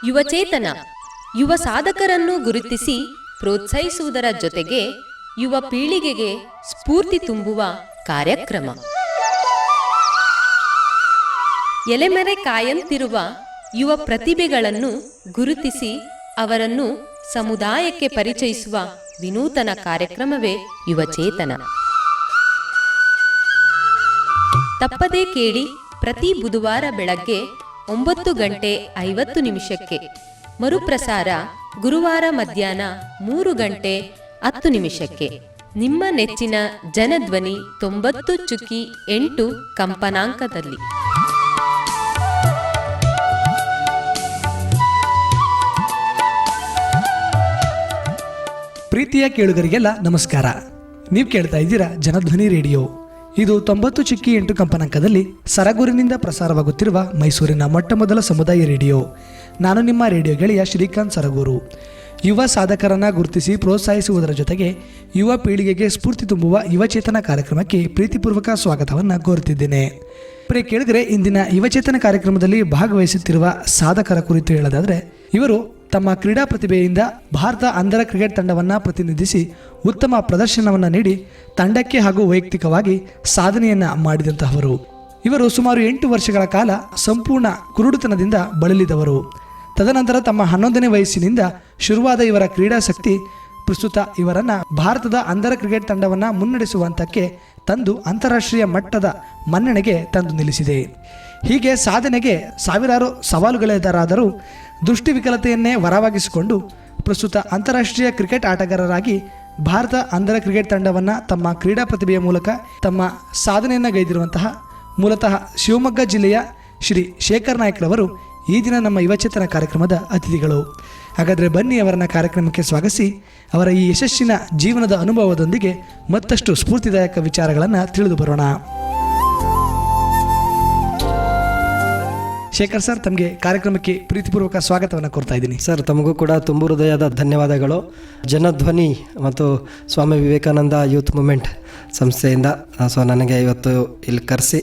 ಯುವಚೇತನ ಯುವ ಸಾಧಕರನ್ನು ಗುರುತಿಸಿ ಪ್ರೋತ್ಸಾಹಿಸುವುದರ ಜೊತೆಗೆ ಯುವ ಪೀಳಿಗೆಗೆ ಸ್ಫೂರ್ತಿ ತುಂಬುವ ಕಾರ್ಯಕ್ರಮ. ಎಲೆಮೆರೆ ಕಾಯಂತಿರುವ ಯುವ ಪ್ರತಿಭೆಗಳನ್ನು ಗುರುತಿಸಿ ಅವರನ್ನು ಸಮುದಾಯಕ್ಕೆ ಪರಿಚಯಿಸುವ ವಿನೂತನ ಕಾರ್ಯಕ್ರಮವೇ ಯುವಚೇತನ. ತಪ್ಪದೇ ಕೇಳಿ ಪ್ರತಿ ಬುಧವಾರ ಬೆಳಗ್ಗೆ 9:50 ಮರುಪ್ರಸಾರ ಗುರುವಾರ ಮಧ್ಯಾಹ್ನ 3:10 ನಿಮ್ಮ ನೆಚ್ಚಿನ ಜನಧ್ವನಿ 90.8 ಕಂಪನಾಂಕದಲ್ಲಿ. ಪ್ರೀತಿಯ ಕೇಳುಗರಿಗೆಲ್ಲ ನಮಸ್ಕಾರ. ನೀವು ಕೇಳ್ತಾ ಇದ್ದೀರಾ ಜನಧ್ವನಿ ರೇಡಿಯೋ. ಇದು 90.8 ಕಂಪನಾಂಕದಲ್ಲಿ ಸರಗೂರಿನಿಂದ ಪ್ರಸಾರವಾಗುತ್ತಿರುವ ಮೈಸೂರಿನ ಮೊಟ್ಟಮೊದಲ ಸಮುದಾಯ ರೇಡಿಯೋ. ನಾನು ನಿಮ್ಮ ರೇಡಿಯೋ ಗೆಳೆಯ ಶ್ರೀಕಾಂತ್ ಸರಗೂರು. ಯುವ ಸಾಧಕರನ್ನು ಗುರುತಿಸಿ ಪ್ರೋತ್ಸಾಹಿಸುವುದರ ಜೊತೆಗೆ ಯುವ ಪೀಳಿಗೆಗೆ ಸ್ಫೂರ್ತಿ ತುಂಬುವ ಯುವಚೇತನ ಕಾರ್ಯಕ್ರಮಕ್ಕೆ ಪ್ರೀತಿಪೂರ್ವಕ ಸ್ವಾಗತವನ್ನು ಕೋರುತ್ತಿದ್ದೇನೆ. ಪ್ರಿಯ ಕೇಳಿದರೆ, ಇಂದಿನ ಯುವಚೇತನ ಕಾರ್ಯಕ್ರಮದಲ್ಲಿ ಭಾಗವಹಿಸುತ್ತಿರುವ ಸಾಧಕರ ಕುರಿತು ಹೇಳೋದಾದರೆ, ಇವರು ತಮ್ಮ ಕ್ರೀಡಾ ಪ್ರತಿಭೆಯಿಂದ ಭಾರತ ಅಂಧರ ಕ್ರಿಕೆಟ್ ತಂಡವನ್ನು ಪ್ರತಿನಿಧಿಸಿ ಉತ್ತಮ ಪ್ರದರ್ಶನವನ್ನು ನೀಡಿ ತಂಡಕ್ಕೆ ಹಾಗೂ ವೈಯಕ್ತಿಕವಾಗಿ ಸಾಧನೆಯನ್ನು ಮಾಡಿದಂತಹವರು. ಇವರು ಸುಮಾರು 8 ವರ್ಷಗಳ ಕಾಲ ಸಂಪೂರ್ಣ ಕುರುಡುತನದಿಂದ ಬಳಲಿದವರು. ತದನಂತರ ತಮ್ಮ 11ನೇ ವಯಸ್ಸಿನಿಂದ ಶುರುವಾದ ಇವರ ಕ್ರೀಡಾಸಕ್ತಿ ಪ್ರಸ್ತುತ ಇವರನ್ನು ಭಾರತದ ಅಂಧರ ಕ್ರಿಕೆಟ್ ತಂಡವನ್ನು ಮುನ್ನಡೆಸುವ ಹಂತಕ್ಕೆ ತಂದು ಅಂತಾರಾಷ್ಟ್ರೀಯ ಮಟ್ಟದ ಮನ್ನಣೆಗೆ ತಂದು ನಿಲ್ಲಿಸಿದೆ. ಹೀಗೆ ಸಾಧನೆಗೆ ಸಾವಿರಾರು ಸವಾಲುಗಳೆದುರಾದರೂ ದೃಷ್ಟಿವಿಕಲತೆಯನ್ನೇ ವರವಾಗಿಸಿಕೊಂಡು ಪ್ರಸ್ತುತ ಅಂತಾರಾಷ್ಟ್ರೀಯ ಕ್ರಿಕೆಟ್ ಆಟಗಾರರಾಗಿ ಭಾರತ ಅಂಧರ ಕ್ರಿಕೆಟ್ ತಂಡವನ್ನು ತಮ್ಮ ಕ್ರೀಡಾ ಪ್ರತಿಭೆಯ ಮೂಲಕ ತಮ್ಮ ಸಾಧನೆಯನ್ನು ಗೈದಿರುವಂತಹ ಮೂಲತಃ ಶಿವಮೊಗ್ಗ ಜಿಲ್ಲೆಯ ಶ್ರೀ ಶೇಖರ್ ನಾಯ್ಕರವರು ಈ ದಿನ ನಮ್ಮ ಯುವಚೇತನ ಕಾರ್ಯಕ್ರಮದ ಅತಿಥಿಗಳು. ಹಾಗಾದರೆ ಬನ್ನಿ, ಅವರನ್ನು ಕಾರ್ಯಕ್ರಮಕ್ಕೆ ಸ್ವಾಗತಿಸಿ ಅವರ ಈ ಯಶಸ್ಸಿನ ಜೀವನದ ಅನುಭವದೊಂದಿಗೆ ಮತ್ತಷ್ಟು ಸ್ಫೂರ್ತಿದಾಯಕ ವಿಚಾರಗಳನ್ನು ತಿಳಿದು ಬರೋಣ. ಶೇಖರ್ ಸರ್, ತಮಗೆ ಕಾರ್ಯಕ್ರಮಕ್ಕೆ ಪ್ರೀತಿಪೂರ್ವಕ ಸ್ವಾಗತವನ್ನು ಕೋರ್ತಾ ಇದ್ದೀನಿ. ಸರ್, ತಮಗೂ ಕೂಡ ತುಂಬ ಹೃದಯದ ಧನ್ಯವಾದಗಳು. ಜನಧ್ವನಿ ಮತ್ತು ಸ್ವಾಮಿ ವಿವೇಕಾನಂದ ಯೂತ್ ಮೂಮೆಂಟ್ ಸಂಸ್ಥೆಯಿಂದ ನನಗೆ ಇವತ್ತು ಇಲ್ಲಿ ಕರೆಸಿ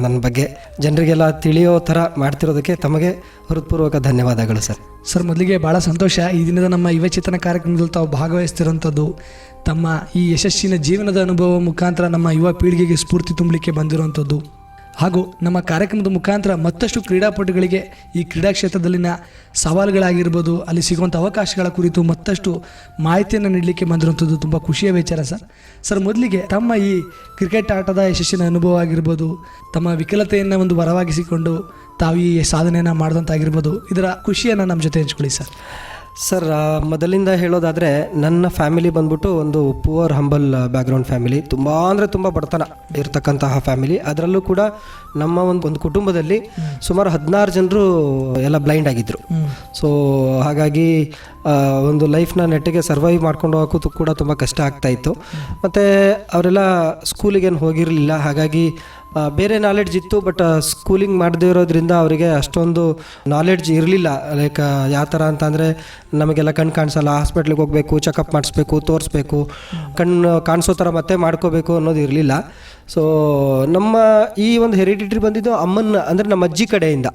ನನ್ನ ಬಗ್ಗೆ ಜನರಿಗೆಲ್ಲ ತಿಳಿಯೋ ಥರ ಮಾಡ್ತಿರೋದಕ್ಕೆ ತಮಗೆ ಹೃತ್ಪೂರ್ವಕ ಧನ್ಯವಾದಗಳು ಸರ್. ಸರ್, ಮೊದಲಿಗೆ ಭಾಳ ಸಂತೋಷ. ಈ ದಿನದ ನಮ್ಮ ಯುವಚೇತನ ಕಾರ್ಯಕ್ರಮದಲ್ಲಿ ತಾವು ಭಾಗವಹಿಸ್ತಿರೋಂಥದ್ದು, ತಮ್ಮ ಈ ಯಶಸ್ಸಿನ ಜೀವನದ ಅನುಭವ ಮುಖಾಂತರ ನಮ್ಮ ಯುವ ಪೀಳಿಗೆಗೆ ಸ್ಫೂರ್ತಿ ತುಂಬಲಿಕ್ಕೆ ಬಂದಿರುವಂಥದ್ದು ಹಾಗೂ ನಮ್ಮ ಕಾರ್ಯಕ್ರಮದ ಮುಖಾಂತರ ಮತ್ತಷ್ಟು ಕ್ರೀಡಾಪಟುಗಳಿಗೆ ಈ ಕ್ರೀಡಾ ಕ್ಷೇತ್ರದಲ್ಲಿನ ಸವಾಲುಗಳಾಗಿರ್ಬೋದು, ಅಲ್ಲಿ ಸಿಗುವಂಥ ಅವಕಾಶಗಳ ಕುರಿತು ಮತ್ತಷ್ಟು ಮಾಹಿತಿಯನ್ನು ನೀಡಲಿಕ್ಕೆ ಬಂದಿರುವಂಥದ್ದು ತುಂಬ ಖುಷಿಯ ವಿಚಾರ ಸರ್. ಮೊದಲಿಗೆ ತಮ್ಮ ಈ ಕ್ರಿಕೆಟ್ ಆಟದ ಯಶಸ್ಸಿನ ಅನುಭವ ಆಗಿರ್ಬೋದು, ತಮ್ಮ ವಿಕಲತೆಯನ್ನು ಒಂದು ವರವಾಗಿಸಿಕೊಂಡು ತಾವು ಈ ಸಾಧನೆಯನ್ನು ಮಾಡಿದಂತಾಗಿರ್ಬೋದು, ಇದರ ಖುಷಿಯನ್ನು ನಮ್ಮ ಜೊತೆ ಹಂಚ್ಕೊಳ್ಳಿ ಸರ್. ಸರ್, ಮೊದಲಿಂದ ಹೇಳೋದಾದರೆ ನನ್ನ ಫ್ಯಾಮಿಲಿ ಬಂದ್ಬಿಟ್ಟು ಒಂದು ಪುವರ್ ಹಂಬಲ್ ಬ್ಯಾಕ್ಗ್ರೌಂಡ್ ಫ್ಯಾಮಿಲಿ, ತುಂಬ ಅಂದರೆ ತುಂಬ ಬಡತನ ಇರತಕ್ಕಂತಹ ಫ್ಯಾಮಿಲಿ. ಅದರಲ್ಲೂ ಕೂಡ ನಮ್ಮ ಒಂದು ಕುಟುಂಬದಲ್ಲಿ ಸುಮಾರು 16 ಜನರು ಎಲ್ಲ ಬ್ಲೈಂಡ್ ಆಗಿದ್ದರು. ಸೊ ಹಾಗಾಗಿ ಒಂದು ಲೈಫ್ನ ನೆಟ್ಟಿಗೆ ಸರ್ವೈವ್ ಮಾಡ್ಕೊಂಡು ಹೋಗೋಕ್ಕೂ ಕೂಡ ತುಂಬ ಕಷ್ಟ ಆಗ್ತಾಯಿತ್ತು. ಮತ್ತು ಅವರೆಲ್ಲ ಸ್ಕೂಲಿಗೇನು ಹೋಗಿರಲಿಲ್ಲ. ಹಾಗಾಗಿ ಬೇರೆ ನಾಲೆಡ್ಜ್ ಇತ್ತು, ಬಟ್ ಸ್ಕೂಲಿಂಗ್ ಮಾಡದೇ ಇರೋದ್ರಿಂದ ಅವರಿಗೆ ಅಷ್ಟೊಂದು ನಾಲೆಡ್ಜ್ ಇರಲಿಲ್ಲ. ಲೈಕ್ ಯಾವ ಥರ ಅಂತಂದರೆ, ನಮಗೆಲ್ಲ ಕಣ್ಣು ಕಾಣಿಸಲ್ಲ, ಹಾಸ್ಪಿಟ್ಲಿಗೆ ಹೋಗಬೇಕು, ಚೆಕಪ್ ಮಾಡಿಸ್ಬೇಕು, ತೋರಿಸ್ಬೇಕು, ಕಣ್ಣು ಕಾಣಿಸೋ ಥರ ಮತ್ತೆ ಮಾಡ್ಕೋಬೇಕು ಅನ್ನೋದು ಇರಲಿಲ್ಲ. ಸೊ ನಮ್ಮ ಈ ಒಂದು ಹೆರಿಡಿಟ್ರಿ ಬಂದಿದ್ದು ಅಮ್ಮನ, ಅಂದರೆ ನಮ್ಮ ಅಜ್ಜಿ ಕಡೆಯಿಂದ.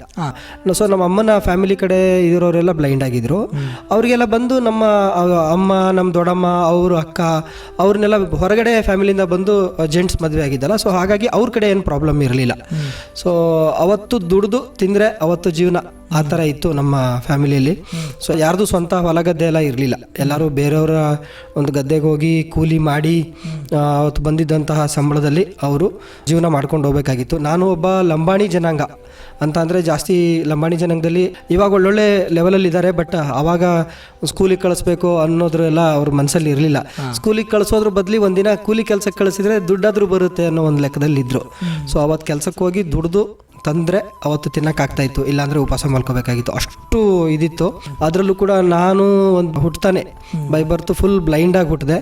ಸೊ ನಮ್ಮ ಅಮ್ಮನ ಫ್ಯಾಮಿಲಿ ಕಡೆ ಇರೋರೆಲ್ಲ ಬ್ಲೈಂಡ್ ಆಗಿದ್ರು. ಅವರಿಗೆಲ್ಲ ಬಂದು ನಮ್ಮ ಅಮ್ಮ, ನಮ್ಮ ದೊಡ್ಡಮ್ಮ, ಅವರು ಅಕ್ಕ, ಅವ್ರನ್ನೆಲ್ಲ ಹೊರಗಡೆ ಫ್ಯಾಮಿಲಿಯಿಂದ ಬಂದು ಜೆಂಟ್ಸ್ ಮದುವೆ ಆಗಿದ್ದಲ್ಲ. ಸೊ ಹಾಗಾಗಿ ಅವ್ರ ಕಡೆ ಏನು ಪ್ರಾಬ್ಲಮ್ ಇರಲಿಲ್ಲ. ಸೊ ಅವತ್ತು ದುಡಿದು ತಿಂದರೆ ಅವತ್ತು ಜೀವನ, ಆ ಥರ ಇತ್ತು ನಮ್ಮ ಫ್ಯಾಮಿಲಿಯಲ್ಲಿ. ಸೊ ಯಾರ್ದು ಸ್ವಂತ ಹೊಲ ಗದ್ದೆ ಎಲ್ಲ ಇರಲಿಲ್ಲ. ಎಲ್ಲರೂ ಬೇರೆಯವರ ಒಂದು ಗದ್ದೆಗೆ ಹೋಗಿ ಕೂಲಿ ಮಾಡಿ ಅವತ್ತು ಬಂದಿದ್ದಂತಹ ಸಂಬಳದಲ್ಲಿ ಅವರು ಜೀವನ ಮಾಡ್ಕೊಂಡು ಹೋಗ್ಬೇಕಾಗಿತ್ತು. ನಾನು ಒಬ್ಬ ಲಂಬಾಣಿ ಜನಾಂಗ ಅಂತ ಅಂದರೆ, ಜಾಸ್ತಿ ಲಂಬಾಣಿ ಜನಾಂಗದಲ್ಲಿ ಇವಾಗ ಒಳ್ಳೊಳ್ಳೆ ಲೆವೆಲಲ್ಲಿ ಇದ್ದಾರೆ, ಬಟ್ ಆವಾಗ ಸ್ಕೂಲಿಗೆ ಕಳಿಸ್ಬೇಕು ಅನ್ನೋದ್ರೆಲ್ಲ ಅವ್ರ ಮನಸ್ಸಲ್ಲಿ ಇರಲಿಲ್ಲ. ಸ್ಕೂಲಿಗೆ ಕಳಿಸೋದ್ರ ಬದಲಿ ಒಂದಿನ ಕೂಲಿ ಕೆಲಸಕ್ಕೆ ಕಳಿಸಿದ್ರೆ ದುಡ್ಡಾದರೂ ಬರುತ್ತೆ ಅನ್ನೋ ಒಂದು ಲೆಕ್ಕದಲ್ಲಿ ಇದ್ದರು. ಸೊ ಅವತ್ತು ಕೆಲಸಕ್ಕೆ ಹೋಗಿ ದುಡ್ದು ತಂದರೆ ಅವತ್ತು ತಿನ್ನೋಕ್ಕಾಗ್ತಾಯಿತ್ತು, ಇಲ್ಲಾಂದರೆ ಉಪವಾಸ ಮಾಡ್ಕೋಬೇಕಾಗಿತ್ತು, ಅಷ್ಟು ಇದಿತ್ತು. ಅದರಲ್ಲೂ ಕೂಡ ನಾನು ಒಂದು ಹುಟ್ತಾನೆ ಬೈ ಬರ್ತು ಫುಲ್ ಬ್ಲೈಂಡಾಗಿ ಹುಟ್ಟಿದೆ.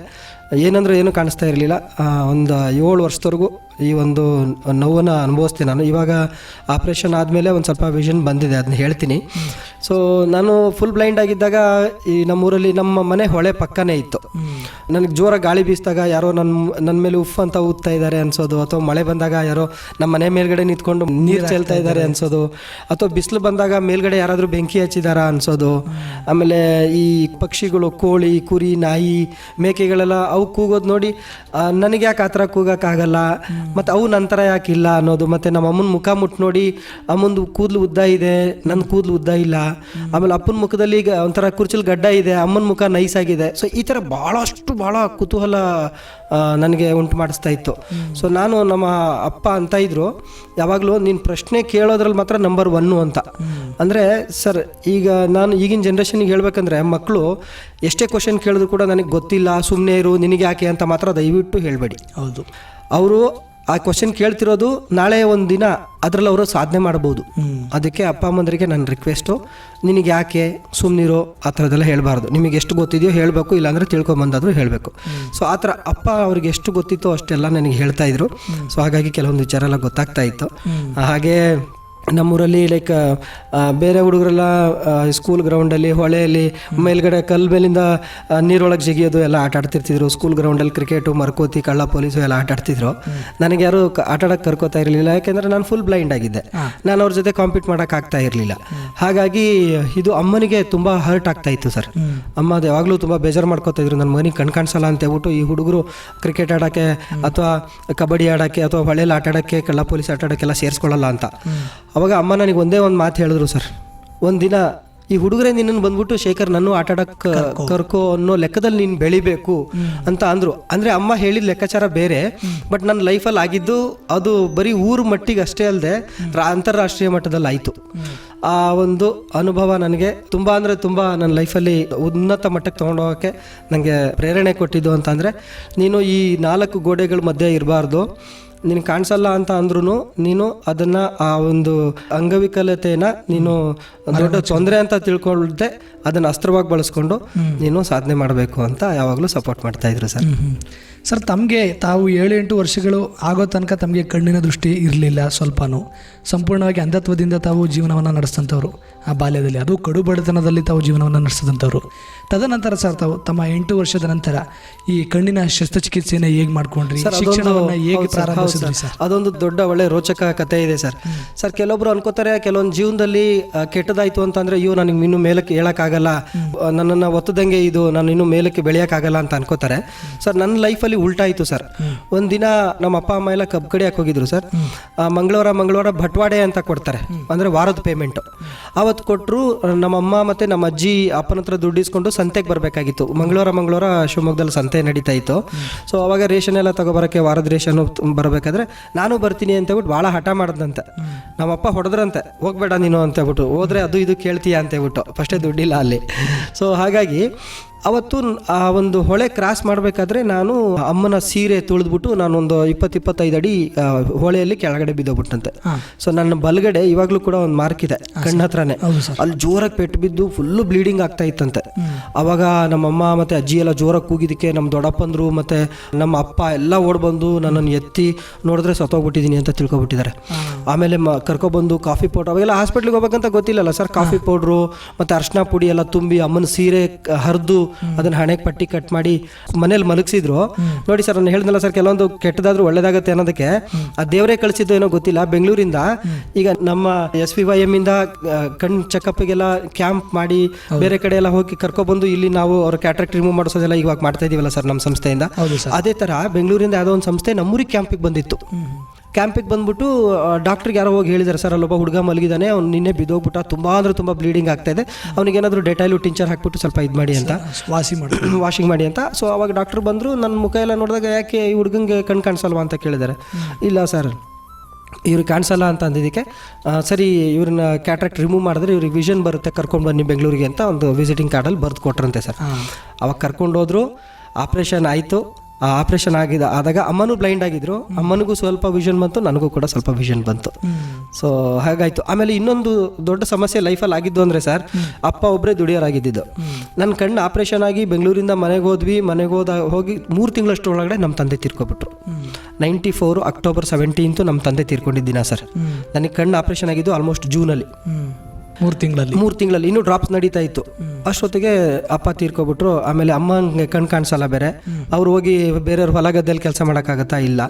ಏನಂದ್ರೆ ಏನೂ ಕಾಣಿಸ್ತಾ ಇರಲಿಲ್ಲ. ಒಂದು 7 ವರ್ಷದವರೆಗೂ ಈ ಒಂದು ನೋವನ್ನು ಅನುಭವಿಸ್ತೀನಿ ನಾನು. ಇವಾಗ ಆಪ್ರೇಷನ್ ಆದಮೇಲೆ ಒಂದು ಸ್ವಲ್ಪ ವಿಷನ್ ಬಂದಿದೆ, ಅದನ್ನ ಹೇಳ್ತೀನಿ. ಸೊ ನಾನು ಫುಲ್ ಬ್ಲೈಂಡ್ ಆಗಿದ್ದಾಗ ಈ ನಮ್ಮೂರಲ್ಲಿ ನಮ್ಮ ಮನೆ ಹೊಳೆ ಪಕ್ಕನೇ ಇತ್ತು. ನನಗೆ ಜೋರ ಗಾಳಿ ಬೀಸಿದಾಗ ಯಾರೋ ನನ್ನ ಮೇಲೆ ಉಫ್ ಅಂತ ಊದ್ತಾ ಇದ್ದಾರೆ ಅನ್ಸೋದು, ಅಥವಾ ಮಳೆ ಬಂದಾಗ ಯಾರೋ ನಮ್ಮ ಮನೆ ಮೇಲ್ಗಡೆ ನಿಂತ್ಕೊಂಡು ನೀರು ಚೆಲ್ತಾ ಇದ್ದಾರೆ ಅನ್ಸೋದು, ಅಥವಾ ಬಿಸಿಲು ಬಂದಾಗ ಮೇಲ್ಗಡೆ ಯಾರಾದರೂ ಬೆಂಕಿ ಹಚ್ಚಿದಾರ ಅನ್ಸೋದು. ಆಮೇಲೆ ಈ ಪಕ್ಷಿಗಳು, ಕೋಳಿ, ಕುರಿ, ನಾಯಿ, ಮೇಕೆಗಳೆಲ್ಲ ಅವು ಕೂಗೋದು ನೋಡಿ ನನಗೆ ಯಾಕೆ ಆ ಥರ ಕೂಗೋಕ್ಕಾಗಲ್ಲ, ಮತ್ತು ಅವು ನಂತರ ಯಾಕೆ ಇಲ್ಲ ಅನ್ನೋದು. ಮತ್ತು ನಮ್ಮ ಅಮ್ಮನ ಮುಖ ಮುಟ್ಟು ನೋಡಿ ಅಮ್ಮಂದು ಕೂದಲು ಉದ್ದ ಇದೆ, ನನ್ನ ಕೂದಲು ಉದ್ದ ಇಲ್ಲ. ಆಮೇಲೆ ಅಪ್ಪನ ಮುಖದಲ್ಲಿ ಈಗ ಒಂಥರ ಕುರ್ಚಲ್ ಗಡ್ಡ ಇದೆ, ಅಮ್ಮನ ಮುಖ ನೈಸ್ ಆಗಿದೆ. ಸೊ ಈ ಥರ ಭಾಳ ಕುತೂಹಲ ನನಗೆ ಉಂಟು ಮಾಡಿಸ್ತಾ ಇತ್ತು. ಸೊ ನಾನು ನಮ್ಮ ಅಪ್ಪ ಅಂತ ಇದ್ರು ಯಾವಾಗಲೂ, ನೀನು ಪ್ರಶ್ನೆ ಕೇಳೋದ್ರಲ್ಲಿ ಮಾತ್ರ ನಂಬರ್ 1 ಅಂತ. ಅಂದರೆ ಸರ್, ಈಗ ನಾನು ಈಗಿನ ಜನ್ರೇಷನ್ಗೆ ಹೇಳ್ಬೇಕಂದ್ರೆ ಮಕ್ಕಳು ಎಷ್ಟೇ ಕ್ವಶನ್ ಕೇಳಿದ್ರು ಕೂಡ ನನಗೆ ಗೊತ್ತಿಲ್ಲ, ಸುಮ್ಮನೆ ಇರು, ನಿನಗೆ ಯಾಕೆ ಅಂತ ಮಾತ್ರ ದಯವಿಟ್ಟು ಹೇಳಬೇಡಿ. ಹೌದು, ಅವರು ಆ ಕ್ವಶನ್ ಕೇಳ್ತಿರೋದು ನಾಳೆ ಒಂದು ದಿನ ಅದರಲ್ಲಿ ಅವರು ಸಾಧನೆ ಮಾಡ್ಬೋದು. ಅದಕ್ಕೆ ಅಪ್ಪ ಅಮ್ಮಂದರಿಗೆ ನನ್ನ ರಿಕ್ವೆಸ್ಟು, ನಿನಗೆ ಯಾಕೆ, ಸುಮ್ಮನಿರೋ, ಆ ಥರದ್ದೆಲ್ಲ ಹೇಳಬಾರ್ದು. ನಿಮಗೆ ಎಷ್ಟು ಗೊತ್ತಿದೆಯೋ ಹೇಳಬೇಕು, ಇಲ್ಲಾಂದರೆ ತಿಳ್ಕೊಂಬಂದಾದರೂ ಹೇಳಬೇಕು. ಸೊ ಆ ಥರ ಅಪ್ಪ ಅವ್ರಿಗೆ ಎಷ್ಟು ಗೊತ್ತಿತ್ತೋ ಅಷ್ಟೆಲ್ಲ ನನಗೆ ಹೇಳ್ತಾ ಇದ್ರು. ಸೊ ಹಾಗಾಗಿ ಕೆಲವೊಂದು ವಿಚಾರ ಎಲ್ಲ ಗೊತ್ತಾಗ್ತಾ ಇತ್ತು. ಹಾಗೇ ನಮ್ಮೂರಲ್ಲಿ ಲೈಕ್ ಬೇರೆ ಹುಡುಗರೆಲ್ಲ ಸ್ಕೂಲ್ ಗ್ರೌಂಡಲ್ಲಿ, ಹೊಳೆಯಲ್ಲಿ, ಮೇಲ್ಗಡೆ ಕಲ್ಲು ಮೇಲಿಂದ ನೀರೊಳಗೆ ಜಿಗಿಯೋದು ಎಲ್ಲ ಆಟ ಆಡ್ತಿರ್ತಿದ್ರು. ಸ್ಕೂಲ್ ಗ್ರೌಂಡಲ್ಲಿ ಕ್ರಿಕೆಟು, ಮರ್ಕೋತಿ, ಕಳ್ಳ ಪೊಲೀಸು ಎಲ್ಲ ಆಟ ಆಡ್ತಿದ್ರು. ನನಗೆ ಯಾರು ಆಟ ಆಡೋಕ್ಕೆ ಕರ್ಕೋತಾ ಇರಲಿಲ್ಲ, ಯಾಕೆಂದರೆ ನಾನು ಫುಲ್ ಬ್ಲೈಂಡ್ ಆಗಿದ್ದೆ. ನಾನು ಅವ್ರ ಜೊತೆ ಕಾಂಪೀಟ್ ಮಾಡೋಕ್ಕಾಗ್ತಾ ಇರಲಿಲ್ಲ. ಹಾಗಾಗಿ ಇದು ಅಮ್ಮನಿಗೆ ತುಂಬ ಹರ್ಟ್ ಆಗ್ತಾ ಇತ್ತು ಸರ್. ಅಮ್ಮ ಅದು ಯಾವಾಗಲೂ ತುಂಬ ಬೇಜಾರು ಮಾಡ್ಕೋತಾ ಇದ್ರು, ನನ್ನ ಮನೆಗೆ ಕಣ್ ಕಾಣಿಸಲ್ಲ ಅಂತ ಹೇಳ್ಬಿಟ್ಟು ಈ ಹುಡುಗರು ಕ್ರಿಕೆಟ್ ಆಡೋಕ್ಕೆ ಅಥವಾ ಕಬಡ್ಡಿ ಆಡೋಕ್ಕೆ ಅಥವಾ ಹೊಳೆಯಲ್ಲಿ ಆಟ ಆಡೋಕ್ಕೆ, ಕಳ್ಳ ಪೊಲೀಸ್ ಆಟ ಆಡೋಕ್ಕೆಲ್ಲ ಸೇರಿಸ್ಕೊಳ್ಳಲ್ಲ ಅಂತ. ಅವಾಗ ಅಮ್ಮ ನನಗೆ ಒಂದೇ ಒಂದು ಮಾತು ಹೇಳಿದ್ರು ಸರ್. ಒಂದಿನ ಈ ಹುಡುಗರೇ ನಿನ್ನನ್ನು ಬಂದ್ಬಿಟ್ಟು ಶೇಖರ್ ನಾನು ಆಟ ಆಡಕ್ಕೆ ಕರ್ಕೋ ಅನ್ನೋ ಲೆಕ್ಕದಲ್ಲಿ ನೀನು ಬೆಳಿಬೇಕು ಅಂತ ಅಂದರು. ಅಂದರೆ ಅಮ್ಮ ಹೇಳಿದ ಲೆಕ್ಕಾಚಾರ ಬೇರೆ, ಬಟ್ ನನ್ನ ಲೈಫಲ್ಲಿ ಆಗಿದ್ದು ಅದು ಬರೀ ಊರು ಮಟ್ಟಿಗೆ ಅಷ್ಟೇ ಅಲ್ಲದೆ ಅಂತಾರಾಷ್ಟ್ರೀಯ ಮಟ್ಟದಲ್ಲಿ ಆಯಿತು. ಆ ಒಂದು ಅನುಭವ ನನಗೆ ತುಂಬ ಅಂದರೆ ತುಂಬ ನನ್ನ ಲೈಫಲ್ಲಿ ಉನ್ನತ ಮಟ್ಟಕ್ಕೆ ತೊಗೊಂಡೋಗೋಕ್ಕೆ ನನಗೆ ಪ್ರೇರಣೆ ಕೊಟ್ಟಿದ್ದು ಅಂತಂದರೆ, ನೀನು ಈ 4 ಗೋಡೆಗಳ ಮಧ್ಯೆ ಇರಬಾರ್ದು, ನೀನು ಕಾಣಿಸಲ್ಲ ಅಂತ ಅಂದ್ರೂ ನೀನು ಅದನ್ನು ಆ ಒಂದು ಅಂಗವಿಕಲತೆಯನ್ನು ನೀನು ದೊಡ್ಡ ತೊಂದರೆ ಅಂತ ತಿಳ್ಕೊಳ್ಳದೆ ಅದನ್ನು ಅಸ್ತ್ರವಾಗಿ ಬಳಸ್ಕೊಂಡು ನೀನು ಸಾಧನೆ ಮಾಡಬೇಕು ಅಂತ ಯಾವಾಗಲೂ ಸಪೋರ್ಟ್ ಮಾಡ್ತಾ ಇದ್ರು ಸರ್. ಸರ್, ತಮಗೆ ತಾವು 7-8 ವರ್ಷಗಳು ಆಗೋ ತನಕ ತಮಗೆ ಕಣ್ಣಿನ ದೃಷ್ಟಿ ಇರಲಿಲ್ಲ ಸ್ವಲ್ಪನೂ. ಸಂಪೂರ್ಣವಾಗಿ ಅಂಧತ್ವದಿಂದ ತಾವು ಜೀವನವನ್ನು ನಡೆಸಿದಂಥವ್ರು ಆ ಬಾಲ್ಯದಲ್ಲಿ, ಅದು ಕಡು ಬಡತನದಲ್ಲಿ ತಾವು ಜೀವನವನ್ನು ನಡೆಸಿದಂಥವ್ರು. ತದನಂತರ ಸರ್ ತಾವು ತಮ್ಮ 8 ವರ್ಷದ ನಂತರ ಈ ಕಣ್ಣಿನ ಶಸ್ತ್ರಚಿಕಿತ್ಸೆಯನ್ನು ಹೇಗೆ ಮಾಡ್ಕೊಂಡ್ರಿ, ಶಿಕ್ಷಣವನ್ನು ಹೇಗೆ ಪ್ರಾರಂಭಿಸಿದ್ರಿ ಸರ್? ಅದೊಂದು ದೊಡ್ಡ ಒಳ್ಳೆ ರೋಚಕ ಕಥೆ ಇದೆ ಸರ್. ಸರ್, ಕೆಲವೊಬ್ರು ಅನ್ಕೋತಾರೆ ಕೆಲವೊಂದು ಜೀವನದಲ್ಲಿ ಕೆಟ್ಟದಾಯ್ತು ಅಂತಂದ್ರೆ, ಅಯ್ಯೋ ನನಗೆ ಇನ್ನೂ ಮೇಲಕ್ಕೆ ಹೇಳೋಕ್ಕಾಗಲ್ಲ, ನನ್ನನ್ನು ಒತ್ತದಂಗೆ ಇದು ನಾನು ಇನ್ನೂ ಮೇಲಕ್ಕೆ ಬೆಳೆಯೋಕ್ಕಾಗಲ್ಲ ಅಂತ ಅನ್ಕೋತಾರೆ. ಸರ್, ನನ್ನ ಲೈಫಲ್ಲಿ ಉಲ್ಟಾ ಆಯಿತು ಸರ್. ಒಂದಿನ ನಮ್ಮ ಅಪ್ಪ ಅಮ್ಮ ಎಲ್ಲ ಕಬ್ಬು ಕಡಿಯಕ್ಕೆ ಹೋಗಿದ್ರು ಸರ್. ಮಂಗಳವಾರ ಭಟ್ವಾಡೆ ಅಂತ ಕೊಡ್ತಾರೆ, ಅಂದರೆ ವಾರದ ಪೇಮೆಂಟು. ಅವತ್ತು ಕೊಟ್ಟರು. ನಮ್ಮಮ್ಮ ಮತ್ತು ನಮ್ಮ ಅಜ್ಜಿ ಅಪ್ಪನ ಹತ್ರ ದುಡ್ಡು ಇಸ್ಕೊಂಡು ಸಂತೆಗೆ ಬರಬೇಕಾಗಿತ್ತು. ಮಂಗಳವಾರ ಶಿವಮೊಗ್ಗದಲ್ಲಿ ಸಂತೆ ನಡೀತಾ ಇತ್ತು. ಸೊ ಅವಾಗ ರೇಷನ್ ಎಲ್ಲ ತಗೊಬರೋಕ್ಕೆ, ವಾರದ ರೇಷನ್ ಬರಬೇಕಾದ್ರೆ ನಾನು ಬರ್ತೀನಿ ಅಂತ ಹೇಳ್ಬಿಟ್ಟು ಭಾಳ ಹಠ ಮಾಡಿದಂತೆ. ನಮ್ಮಪ್ಪ ಹೊಡೆದ್ರಂತೆ, ಹೋಗ್ಬೇಡ ನೀನು ಅಂತ ಹೇಳ್ಬಿಟ್ಟು, ಹೋದ್ರೆ ಅದು ಇದು ಕೇಳ್ತೀಯ ಅಂತ ಹೇಳ್ಬಿಟ್ಟು, ಫಸ್ಟೇ ದುಡ್ಡಿಲ್ಲ ಅಲ್ಲಿ. ಸೊ ಹಾಗಾಗಿ ಅವತ್ತು ಆ ಒಂದು ಹೊಳೆ ಕ್ರಾಸ್ ಮಾಡಬೇಕಾದ್ರೆ ನಾನು ಅಮ್ಮನ ಸೀರೆ ತುಳಿದ್ಬಿಟ್ಟು ನಾನೊಂದು 20-25 ಅಡಿ ಹೊಳೆಯಲ್ಲಿ ಕೆಳಗಡೆ ಬಿದ್ದೋಗ್ಬಿಟ್ಟಂತೆ. ಸೊ ನನ್ನ ಬಲಗಡೆ ಇವಾಗಲೂ ಕೂಡ ಒಂದು ಮಾರ್ಕ್ ಇದೆ ಕಣ್ಣ ಹತ್ರನೇ. ಅಲ್ಲಿ ಜೋರಾಗಿ ಪೆಟ್ಟು ಬಿದ್ದು ಫುಲ್ಲು ಬ್ಲೀಡಿಂಗ್ ಆಗ್ತಾ ಇತ್ತಂತೆ. ಅವಾಗ ನಮ್ಮಮ್ಮ ಮತ್ತು ಅಜ್ಜಿ ಎಲ್ಲ ಜೋರಾಗಿ ಕೂಗಿದ್ದಕ್ಕೆ ನಮ್ಮ ದೊಡ್ಡಪ್ಪಂದ್ರು ಮತ್ತು ನಮ್ಮ ಅಪ್ಪ ಎಲ್ಲ ಓಡ್ಬಂದು ನನ್ನನ್ನು ಎತ್ತಿ ನೋಡಿದ್ರೆ ಸತ್ತೋಗ್ಬಿಟ್ಟಿದ್ದೀನಿ ಅಂತ ತಿಳ್ಕೊಬಿಟ್ಟಿದ್ದಾರೆ. ಆಮೇಲೆ ಕರ್ಕೊಬಂದು ಕಾಫಿ ಪೌಡ್ರ್, ಅವಾಗೆಲ್ಲ ಹಾಸ್ಪಿಟ್ಲಿಗೆ ಹೋಗ್ಬೇಕಂತ ಗೊತ್ತಿಲ್ಲಲ್ಲ ಸರ್, ಕಾಫಿ ಪೌಡ್ರು ಮತ್ತು ಅರ್ಶಿನ ಪುಡಿ ಎಲ್ಲ ತುಂಬಿ ಅಮ್ಮನ ಸೀರೆ ಹರಿದು ಅದನ್ನ ಹಣೆಗೆ ಪಟ್ಟಿ ಕಟ್ ಮಾಡಿ ಮನೇಲಿ ಮಲಗಿಸಿದ್ರು. ನೋಡಿ ಸರ್, ನಾನು ಹೇಳಿದ್ನಲ್ಲ ಸರ್, ಕೆಲವೊಂದು ಕೆಟ್ಟದಾದ್ರೂ ಒಳ್ಳೇದಾಗತ್ತೆ ಅನ್ನೋದಕ್ಕೆ ಆ ದೇವರೇ ಕಳಿಸಿದ್ದು ಏನೋ ಗೊತ್ತಿಲ್ಲ. ಬೆಂಗಳೂರಿಂದ ಈಗ ನಮ್ಮ SVYM ಇಂದ ಕಣ್ ಚೆಕಪ್ಗೆಲ್ಲ ಕ್ಯಾಂಪ್ ಮಾಡಿ ಬೇರೆ ಕಡೆ ಎಲ್ಲ ಹೋಗಿ ಕರ್ಕೊಬಂದು ಇಲ್ಲಿ ನಾವು ಅವ್ರ ಕ್ಯಾಟ್ರಾಕ್ಟ್ ರಿಮೂವ್ ಮಾಡಿಸೋದೆಲ್ಲ ಇವಾಗ ಮಾಡ್ತಾ ಇದೀವಲ್ಲ ಸರ್ ನಮ್ಮ ಸಂಸ್ಥೆಯಿಂದ. ಅದೇ ತರ ಬೆಂಗಳೂರಿಂದ ಯಾವುದೋ ಒಂದು ಸಂಸ್ಥೆ ನಮ್ಮೂರಿಗೆ ಕ್ಯಾಂಪಿಗೆ ಬಂದಿತ್ತು. ಕ್ಯಾಂಪಿಗೆ ಬಂದ್ಬಿಟ್ಟು ಡಾಕ್ಟ್ರಿಗೆ ಯಾರೋ ಹೋಗಿ ಹೇಳಿದ್ದಾರೆ, ಸರ್ ಅಲ್ಲೊಬ್ಬ ಹುಡುಗ ಮಲಗಿದ್ದಾನೆ, ಅವ್ನು ನಿನ್ನೆ ಬಿದ್ದೋಗ್ಬಿಟ್ಟ, ತುಂಬ ಅಂದರೆ ತುಂಬ ಬ್ಲೀಡಿಂಗ್ ಆಗ್ತಾ ಇದೆ, ಅವನಿಗೇನಾದರೂ ಡೆಟೈಲು ಟಿಂಚರ್ ಹಾಕ್ಬಿಟ್ಟು ಸ್ವಲ್ಪ ಇದು ಮಾಡಿ ಅಂತ, ವಾಷಿಂಗ್ ಮಾಡಿ ಅಂತ. ಸೊ ಅವಾಗ ಡಾಕ್ಟ್ರು ಬಂದರು. ನನ್ನ ಮುಖ ಎಲ್ಲ ನೋಡಿದಾಗ ಯಾಕೆ ಈ ಹುಡುಗಂಗೆ ಕಣ್ ಕಾಣಿಸಲ್ವಾ ಅಂತ ಕೇಳಿದ್ದಾರೆ. ಇಲ್ಲ ಸರ್, ಇವ್ರಿಗೆ ಕಾಣಿಸಲ್ಲ ಅಂತ ಅಂದಿದ್ದಕ್ಕೆ ಸರಿ ಇವ್ರನ್ನ ಕ್ಯಾಟ್ರಾಕ್ಟ್ ರಿಮೂವ್ ಮಾಡಿದ್ರೆ ಇವ್ರಿಗೆ ವಿಷನ್ ಬರುತ್ತೆ, ಕರ್ಕೊಂಡು ಬನ್ನಿ ಬೆಂಗಳೂರಿಗೆ ಅಂತ ಒಂದು ವಿಸಿಟಿಂಗ್ ಕಾರ್ಡಲ್ಲಿ ಬರೆದು ಕೊಟ್ರಂತೆ ಸರ್. ಅವಾಗ ಕರ್ಕೊಂಡು ಹೋದ್ರು. ಆಪ್ರೇಷನ್ ಆಯಿತು. ಆಪ್ರೇಷನ್ ಆದಾಗ ಅಮ್ಮನೂ ಬ್ಲೈಂಡ್ ಆಗಿದ್ರು, ಅಮ್ಮನಿಗೂ ಸ್ವಲ್ಪ ವಿಷನ್ ಬಂತು, ನನಗೂ ಕೂಡ ಸ್ವಲ್ಪ ವಿಷನ್ ಬಂತು. ಸೊ ಹಾಗಾಯ್ತು. ಆಮೇಲೆ ಇನ್ನೊಂದು ದೊಡ್ಡ ಸಮಸ್ಯೆ ಲೈಫಲ್ಲಿ ಆಗಿದ್ದು ಅಂದರೆ ಸರ್, ಅಪ್ಪ ಒಬ್ಬರೇ ದುಡಿಯೋರಾಗಿದ್ದು. ನನ್ನ ಕಣ್ಣು ಆಪ್ರೇಷನ್ ಆಗಿ ಬೆಂಗಳೂರಿಂದ ಮನೆಗೆ ಹೋಗಿ 3 ತಿಂಗಳಷ್ಟು ಒಳಗಡೆ ನಮ್ಮ ತಂದೆ ತೀರ್ಕೊಬಿಟ್ರು. 94 ಅಕ್ಟೋಬರ್ 17 ನಮ್ಮ ತಂದೆ ತೀರ್ಕೊಂಡಿದ್ದಿನ ಸರ್. ನನಗೆ ಕಣ್ಣು ಆಪ್ರೇಷನ್ ಆಗಿದ್ದು ಆಲ್ಮೋಸ್ಟ್ ಜೂನಲ್ಲಿ. 3 ತಿಂಗಳಲ್ಲಿ ಇನ್ನೂ ಡ್ರಾಪ್ಸ್ ನಡೀತಾ ಇತ್ತು. ಅಷ್ಟೊತ್ತಿಗೆ ಅಪ್ಪ ತೀರ್ಕೊಬಿಟ್ರು. ಆಮೇಲೆ ಅಮ್ಮಂಗೆ ಕಣ್ ಕಾಣಿಸಲ್ಲ ಬೇರೆ, ಅವ್ರು ಹೋಗಿ ಬೇರೆಯವ್ರ ಹೊಲ ಗದ್ದೆಯಲ್ಲಿ ಕೆಲಸ ಮಾಡೋಕ್ಕಾಗತ್ತಾ ಇಲ್ಲ.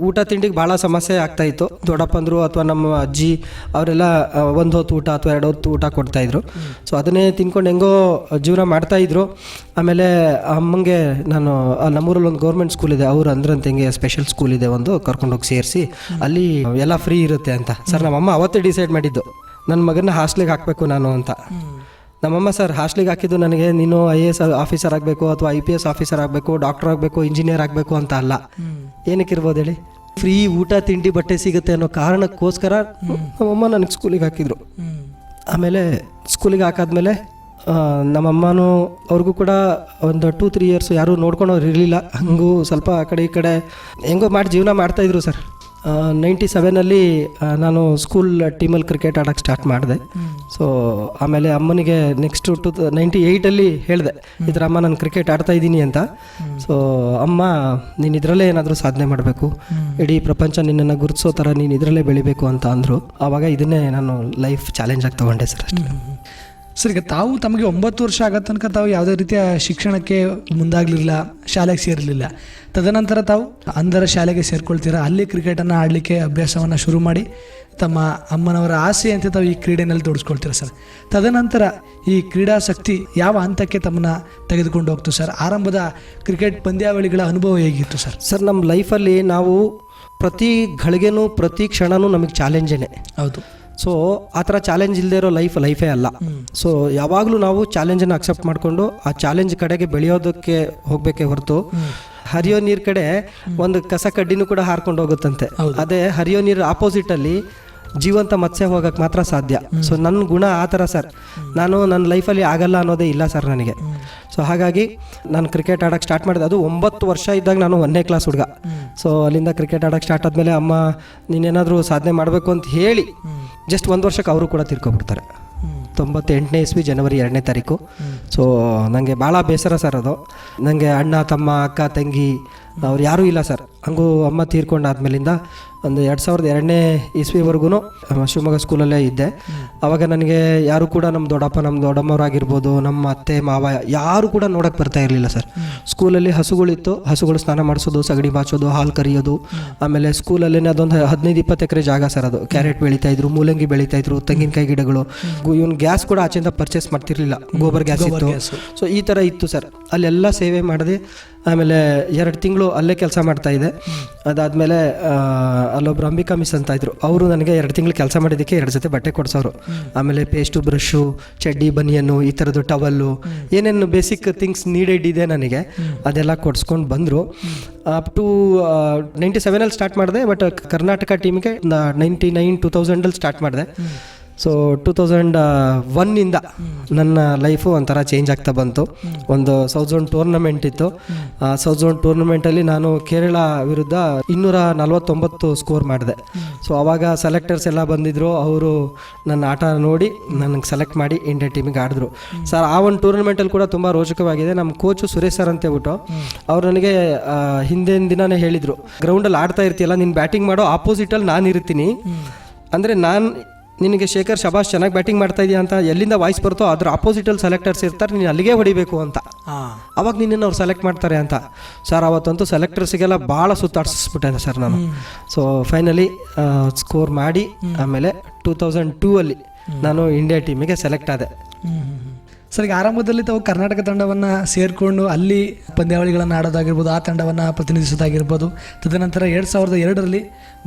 ಊಟ ತಿಂಡಿಗೆ ಭಾಳ ಸಮಸ್ಯೆ ಆಗ್ತಾ ಇತ್ತು. ದೊಡ್ಡಪ್ಪಂದ್ರು ಅಥವಾ ನಮ್ಮ ಅಜ್ಜಿ ಅವರೆಲ್ಲ 1 ಹೊತ್ತು ಊಟ ಅಥವಾ 2 ಹೊತ್ತು ಊಟ ಕೊಡ್ತಾಯಿದ್ರು. ಸೊ ಅದನ್ನೇ ತಿನ್ಕೊಂಡು ಹೆಂಗೋ ಜೀವನ ಮಾಡ್ತಾಯಿದ್ರು. ಆಮೇಲೆ ಅಮ್ಮಂಗೆ ನಾನು ನಮ್ಮೂರಲ್ಲಿ ಒಂದು ಗೌರ್ಮೆಂಟ್ ಸ್ಕೂಲ್ ಇದೆ, ಅವ್ರು ಅಂದ್ರಂತೆ ಹಿಂಗೆ ಸ್ಪೆಷಲ್ ಸ್ಕೂಲ್ ಇದೆ ಒಂದು, ಕರ್ಕೊಂಡೋಗಿ ಸೇರಿಸಿ ಅಲ್ಲಿ ಎಲ್ಲ ಫ್ರೀ ಇರುತ್ತೆ ಅಂತ. ಸರ್ ನಮ್ಮಮ್ಮ ಅವತ್ತೇ ಡಿಸೈಡ್ ಮಾಡಿದ್ದು ನನ್ನ ಮಗನ ಹಾಸ್ಟ್ಲಿಗೆ ಹಾಕಬೇಕು ನಾನು ಅಂತ. ನಮ್ಮಮ್ಮ ಸರ್ ಹಾಸ್ಟ್ಲಿಗೆ ಹಾಕಿದ್ದು ನನಗೆ ನೀನು IAS ಆಫೀಸರ್ ಆಗಬೇಕು ಅಥವಾ IPS ಆಫೀಸರ್ ಆಗಬೇಕು, ಡಾಕ್ಟರ್ ಆಗಬೇಕು, ಇಂಜಿನಿಯರ್ ಆಗಬೇಕು ಅಂತ ಅಲ್ಲ. ಏನಕ್ಕಿರ್ಬೋದು ಹೇಳಿ, ಫ್ರೀ ಊಟ ತಿಂಡಿ ಬಟ್ಟೆ ಸಿಗುತ್ತೆ ಅನ್ನೋ ಕಾರಣಕ್ಕೋಸ್ಕರ ನಮ್ಮಮ್ಮ ನನಗೆ ಸ್ಕೂಲಿಗೆ ಹಾಕಿದ್ರು. ಆಮೇಲೆ ಸ್ಕೂಲಿಗೆ ಹಾಕಾದ್ಮೇಲೆ ನಮ್ಮಮ್ಮನೂ ಅವ್ರಿಗೂ ಕೂಡ ಒಂದು 2-3 ಇಯರ್ಸ್ ಯಾರೂ ನೋಡ್ಕೊಳೋರು ಇರಲಿಲ್ಲ. ಹಂಗೂ ಸ್ವಲ್ಪ ಆ ಕಡೆ ಈ ಕಡೆ ಹೆಂಗೋ ಮಾಡಿ ಜೀವನ ಮಾಡ್ತಾಯಿದ್ರು ಸರ್. 97 ನಾನು ಸ್ಕೂಲ್ ಟೀಮಲ್ಲಿ ಕ್ರಿಕೆಟ್ ಆಡೋಕ್ಕೆ ಸ್ಟಾರ್ಟ್ ಮಾಡಿದೆ. ಸೊ ಆಮೇಲೆ ಅಮ್ಮನಿಗೆ ನೆಕ್ಸ್ಟು 98 ಹೇಳಿದೆ, ಈ ಥರ ಅಮ್ಮ ನಾನು ಕ್ರಿಕೆಟ್ ಆಡ್ತಾ ಇದ್ದೀನಿ ಅಂತ. ಸೊ ಅಮ್ಮ ನೀನು ಇದರಲ್ಲೇ ಏನಾದರೂ ಸಾಧನೆ ಮಾಡಬೇಕು, ಇಡೀ ಪ್ರಪಂಚ ನಿನ್ನನ್ನು ಗುರುತಿಸೋ ಥರ ನೀನು ಇದರಲ್ಲೇ ಬೆಳಿಬೇಕು ಅಂತ ಅಂದರು. ಆವಾಗ ಇದನ್ನೇ ನಾನು ಲೈಫ್ ಚಾಲೆಂಜ್ ಆಗಿ ತೊಗೊಂಡೆ ಸರ್ ಅಷ್ಟೇ. ಸರ್, ಈಗ ತಾವು ತಮಗೆ 9 ವರ್ಷ ಆಗೋ ತನಕ ತಾವು ಯಾವುದೇ ರೀತಿಯ ಶಿಕ್ಷಣಕ್ಕೆ ಮುಂದಾಗಲಿಲ್ಲ, ಶಾಲೆಗೆ ಸೇರಲಿಲ್ಲ. ತದನಂತರ ತಾವು ಅಂಧರ ಶಾಲೆಗೆ ಸೇರ್ಕೊಳ್ತೀರಾ, ಅಲ್ಲಿ ಕ್ರಿಕೆಟನ್ನು ಆಡಲಿಕ್ಕೆ ಅಭ್ಯಾಸವನ್ನು ಶುರು ಮಾಡಿ ತಮ್ಮ ಅಮ್ಮನವರ ಆಸೆ ಅಂತ ತಾವು ಈ ಕ್ರೀಡೆಯಲ್ಲಿ ತೋರಿಸ್ಕೊಳ್ತೀರಾ ಸರ್. ತದನಂತರ ಈ ಕ್ರೀಡಾಸಕ್ತಿ ಯಾವ ಹಂತಕ್ಕೆ ತಮ್ಮನ್ನ ತೆಗೆದುಕೊಂಡು ಹೋಗ್ತು ಸರ್? ಆರಂಭದ ಕ್ರಿಕೆಟ್ ಪಂದ್ಯಾವಳಿಗಳ ಅನುಭವ ಹೇಗಿತ್ತು ಸರ್? ಸರ್, ನಮ್ಮ ಲೈಫಲ್ಲಿ ನಾವು ಪ್ರತಿ ಗಳಿಗೆನೂ ಪ್ರತಿ ಕ್ಷಣನೂ ನಮಗೆ ಚಾಲೆಂಜೇನೆ. ಹೌದು. ಸೊ ಆ ಥರ ಚಾಲೆಂಜ್ ಇಲ್ಲದೆ ಇರೋ ಲೈಫೇ ಅಲ್ಲ. ಸೊ ಯಾವಾಗಲೂ ನಾವು ಚಾಲೆಂಜನ್ನು ಅಕ್ಸೆಪ್ಟ್ ಮಾಡಿಕೊಂಡು ಆ ಚಾಲೆಂಜ್ ಕಡೆಗೆ ಬೆಳೆಯೋದಕ್ಕೆ ಹೋಗಬೇಕೇ ಹೊರತು ಹರಿಯೋ ನೀರು ಕಡೆ ಒಂದು ಕಸ ಕಡ್ಡಿನೂ ಕೂಡ ಹಾರ್ಕೊಂಡು ಹೋಗುತ್ತಂತೆ. ಅದೇ ಹರಿಯೋ ನೀರು ಆಪೋಸಿಟಲ್ಲಿ ಜೀವಂತ ಮತ್ಸ್ಯ ಹೋಗಕ್ಕೆ ಮಾತ್ರ ಸಾಧ್ಯ. ಸೊ ನನ್ನ ಗುಣ ಆ ಥರ ಸರ್. ನಾನು ನನ್ನ ಲೈಫಲ್ಲಿ ಆಗಲ್ಲ ಅನ್ನೋದೇ ಇಲ್ಲ ಸರ್ ನನಗೆ. ಸೊ ಹಾಗಾಗಿ ನಾನು ಕ್ರಿಕೆಟ್ ಆಡೋಕ್ಕೆ ಸ್ಟಾರ್ಟ್ ಮಾಡಿದೆ. ಅದು 9 ವರ್ಷ ಇದ್ದಾಗ ನಾನು 1ನೇ ಕ್ಲಾಸ್ ಹುಡುಗ. ಸೊ ಅಲ್ಲಿಂದ ಕ್ರಿಕೆಟ್ ಆಡೋಕ್ಕೆ ಸ್ಟಾರ್ಟ್ ಆದಮೇಲೆ ಅಮ್ಮ ನೀನೇನಾದರೂ ಸಾಧನೆ ಮಾಡಬೇಕು ಅಂತ ಹೇಳಿ ಜಸ್ಟ್ 1 ವರ್ಷಕ್ಕೆ ಅವರು ಕೂಡ ತಿರ್ಕೊಬಿಡ್ತಾರೆ. 98ನೇ ಇಸ್ವಿ ಜನವರಿ 2ನೇ ತಾರೀಕು. ಸೊ ನನಗೆ ಭಾಳ ಬೇಸರ ಸರ್ ಅದು. ನನಗೆ ಅಣ್ಣ ತಮ್ಮ ಅಕ್ಕ ತಂಗಿ ಅವ್ರು ಯಾರೂ ಇಲ್ಲ ಸರ್. ಹಂಗೂ ಅಮ್ಮ ತೀರ್ಕೊಂಡಾದ್ಮೇಲಿಂದ ಒಂದು 2002ನೇ ಇಸ್ವಿವರೆಗೂ ಶಿವಮೊಗ್ಗ ಸ್ಕೂಲಲ್ಲೇ ಇದ್ದೆ. ಆವಾಗ ನನಗೆ ಯಾರು ಕೂಡ ನಮ್ಮ ದೊಡ್ಡಪ್ಪ ನಮ್ಮ ದೊಡ್ಡಮ್ಮವರಾಗಿರ್ಬೋದು, ನಮ್ಮ ಅತ್ತೆ ಮಾವ ಯಾರು ಕೂಡ ನೋಡೋಕ್ಕೆ ಬರ್ತಾ ಇರಲಿಲ್ಲ ಸರ್. ಸ್ಕೂಲಲ್ಲಿ ಹಸುಗಳಿತ್ತು, ಹಸುಗಳು ಸ್ನಾನ ಮಾಡಿಸೋದು, ಸಗಣಿ ಬಾಚೋದು, ಹಾಲು ಕರಿಯೋದು. ಆಮೇಲೆ ಸ್ಕೂಲಲ್ಲೇ ಅದೊಂದು 15-20 ಎಕರೆ ಜಾಗ ಸರ್. ಅದು ಕ್ಯಾರೆಟ್ ಬೆಳೀತಾಯಿದ್ರು, ಮೂಲಂಗಿ ಬೆಳೀತಾಯಿದ್ರು, ತೆಂಗಿನಕಾಯಿ ಗಿಡಗಳು. ಇವನು ಗ್ಯಾಸ್ ಕೂಡ ಆಚೆಯಿಂದ ಪರ್ಚೇಸ್ ಮಾಡ್ತಿರ್ಲಿಲ್ಲ, ಗೋಬರ್ ಗ್ಯಾಸ್ ಇತ್ತು. ಸೊ ಈ ಥರ ಇತ್ತು ಸರ್. ಅಲ್ಲೆಲ್ಲ ಸೇವೆ ಮಾಡಿದೆ. ಆಮೇಲೆ 2 ತಿಂಗಳು ಅಲ್ಲೇ ಕೆಲಸ ಮಾಡ್ತಾಯಿದ್ದೆ. ಅದಾದಮೇಲೆ ಅಲ್ಲೊಬ್ರು ಅಂಬಿಕಾ ಮಿಸ್ ಅಂತ ಇದ್ರು, ಅವರು ನನಗೆ 2 ತಿಂಗಳು ಕೆಲಸ ಮಾಡಿದ್ದಕ್ಕೆ 2 ಜೊತೆ ಬಟ್ಟೆ ಕೊಡ್ಸೋರು. ಆಮೇಲೆ ಪೇಸ್ಟು, ಬ್ರಷು, ಚಡ್ಡಿ, ಬನಿಯನ್ನು, ಈ ಥರದ್ದು ಟವಲ್ಲು, ಏನೇನು ಬೇಸಿಕ್ ಥಿಂಗ್ಸ್ ನೀಡೆಡ್ ಇದೆ ನನಗೆ ಅದೆಲ್ಲ ಕೊಡ್ಸ್ಕೊಂಡು ಬಂದರು. ಅಪ್ ಟು 97 ಸ್ಟಾರ್ಟ್ ಮಾಡಿದೆ. ಬಟ್ ಕರ್ನಾಟಕ ಟೀಮಿಗೆ 2000 ಸ್ಟಾರ್ಟ್ ಮಾಡಿದೆ. ಸೊ 2001 ನನ್ನ ಲೈಫು ಒಂಥರ ಚೇಂಜ್ ಆಗ್ತಾ ಬಂತು. ಒಂದು ಸೌತ್ ಝೋನ್ ಟೂರ್ನಮೆಂಟ್ ಇತ್ತು. ಸೌತ್ ಝೋನ್ ಟೂರ್ನಮೆಂಟಲ್ಲಿ ನಾನು ಕೇರಳ ವಿರುದ್ಧ 249 ಸ್ಕೋರ್ ಮಾಡಿದೆ. ಸೊ ಆವಾಗ ಸೆಲೆಕ್ಟರ್ಸ್ ಎಲ್ಲ ಬಂದಿದ್ದರು. ಅವರು ನನ್ನ ಆಟ ನೋಡಿ ನನಗೆ ಸೆಲೆಕ್ಟ್ ಮಾಡಿ ಇಂಡಿಯಾ ಟೀಮಿಗೆ ಆಡಿದ್ರು ಸರ್. ಆ ಒಂದು ಟೂರ್ನಮೆಂಟಲ್ಲಿ ಕೂಡ ತುಂಬ ರೋಚಕವಾಗಿದೆ. ನಮ್ಮ ಕೋಚು ಸುರೇಶ್ ಸರ್ ಅಂತ ಹೇಳ್ಬಿಟ್ಟು ಅವ್ರು ನನಗೆ ಹಿಂದಿನ ದಿನವೇ ಹೇಳಿದರು, ಗ್ರೌಂಡಲ್ಲಿ ಆಡ್ತಾ ಇರ್ತೀಯಲ್ಲ, ನೀನು ಬ್ಯಾಟಿಂಗ್ ಮಾಡೋ ಆಪೋಸಿಟಲ್ಲಿ ನಾನು ಇರ್ತೀನಿ, ಅಂದರೆ ನಾನು ನಿನಗೆ ಶೇಖರ್ ಶಬಾಷ್ ಚೆನ್ನಾಗಿ ಬ್ಯಾಟಿಂಗ್ ಮಾಡ್ತಾ ಇದೆಯಾ ಅಂತ ಎಲ್ಲಿಂದ ವಾಯ್ಸ್ ಬರುತ್ತೋ ಅದ್ರ ಆಪೋಸಿಟಲ್ಲಿ ಸೆಲೆಕ್ಟರ್ಸ್ ಇರ್ತಾರೆ, ನೀನು ಅಲ್ಲಿಗೆ ಹೊಡಿಬೇಕು ಅಂತ. ಅವಾಗ ನಿನ್ನನ್ನು ಅವ್ರು ಸೆಲೆಕ್ಟ್ ಮಾಡ್ತಾರೆ ಅಂತ ಸರ್. ಅವತ್ತಂತೂ ಸೆಲೆಕ್ಟರ್ಸಿಗೆಲ್ಲ ಭಾಳ ಸುತ್ತಾಡಿಸ್ಬಿಟ್ಟೆ ಸರ್ ನಾನು. ಸೊ ಫೈನಲಿ ಸ್ಕೋರ್ ಮಾಡಿ ಆಮೇಲೆ 2002 ನಾನು ಇಂಡಿಯಾ ಟೀಮಿಗೆ ಸೆಲೆಕ್ಟ್ ಆದೆ. ಸರ್, ಈಗ ಆರಂಭದಲ್ಲಿ ತಾವು ಕರ್ನಾಟಕ ತಂಡವನ್ನು ಸೇರಿಕೊಂಡು ಅಲ್ಲಿ ಪಂದ್ಯಾವಳಿಗಳನ್ನು ಆಡೋದಾಗಿರ್ಬೋದು, ಆ ತಂಡವನ್ನು ಪ್ರತಿನಿಧಿಸೋದಾಗಿರ್ಬೋದು. ತದನಂತರ 2002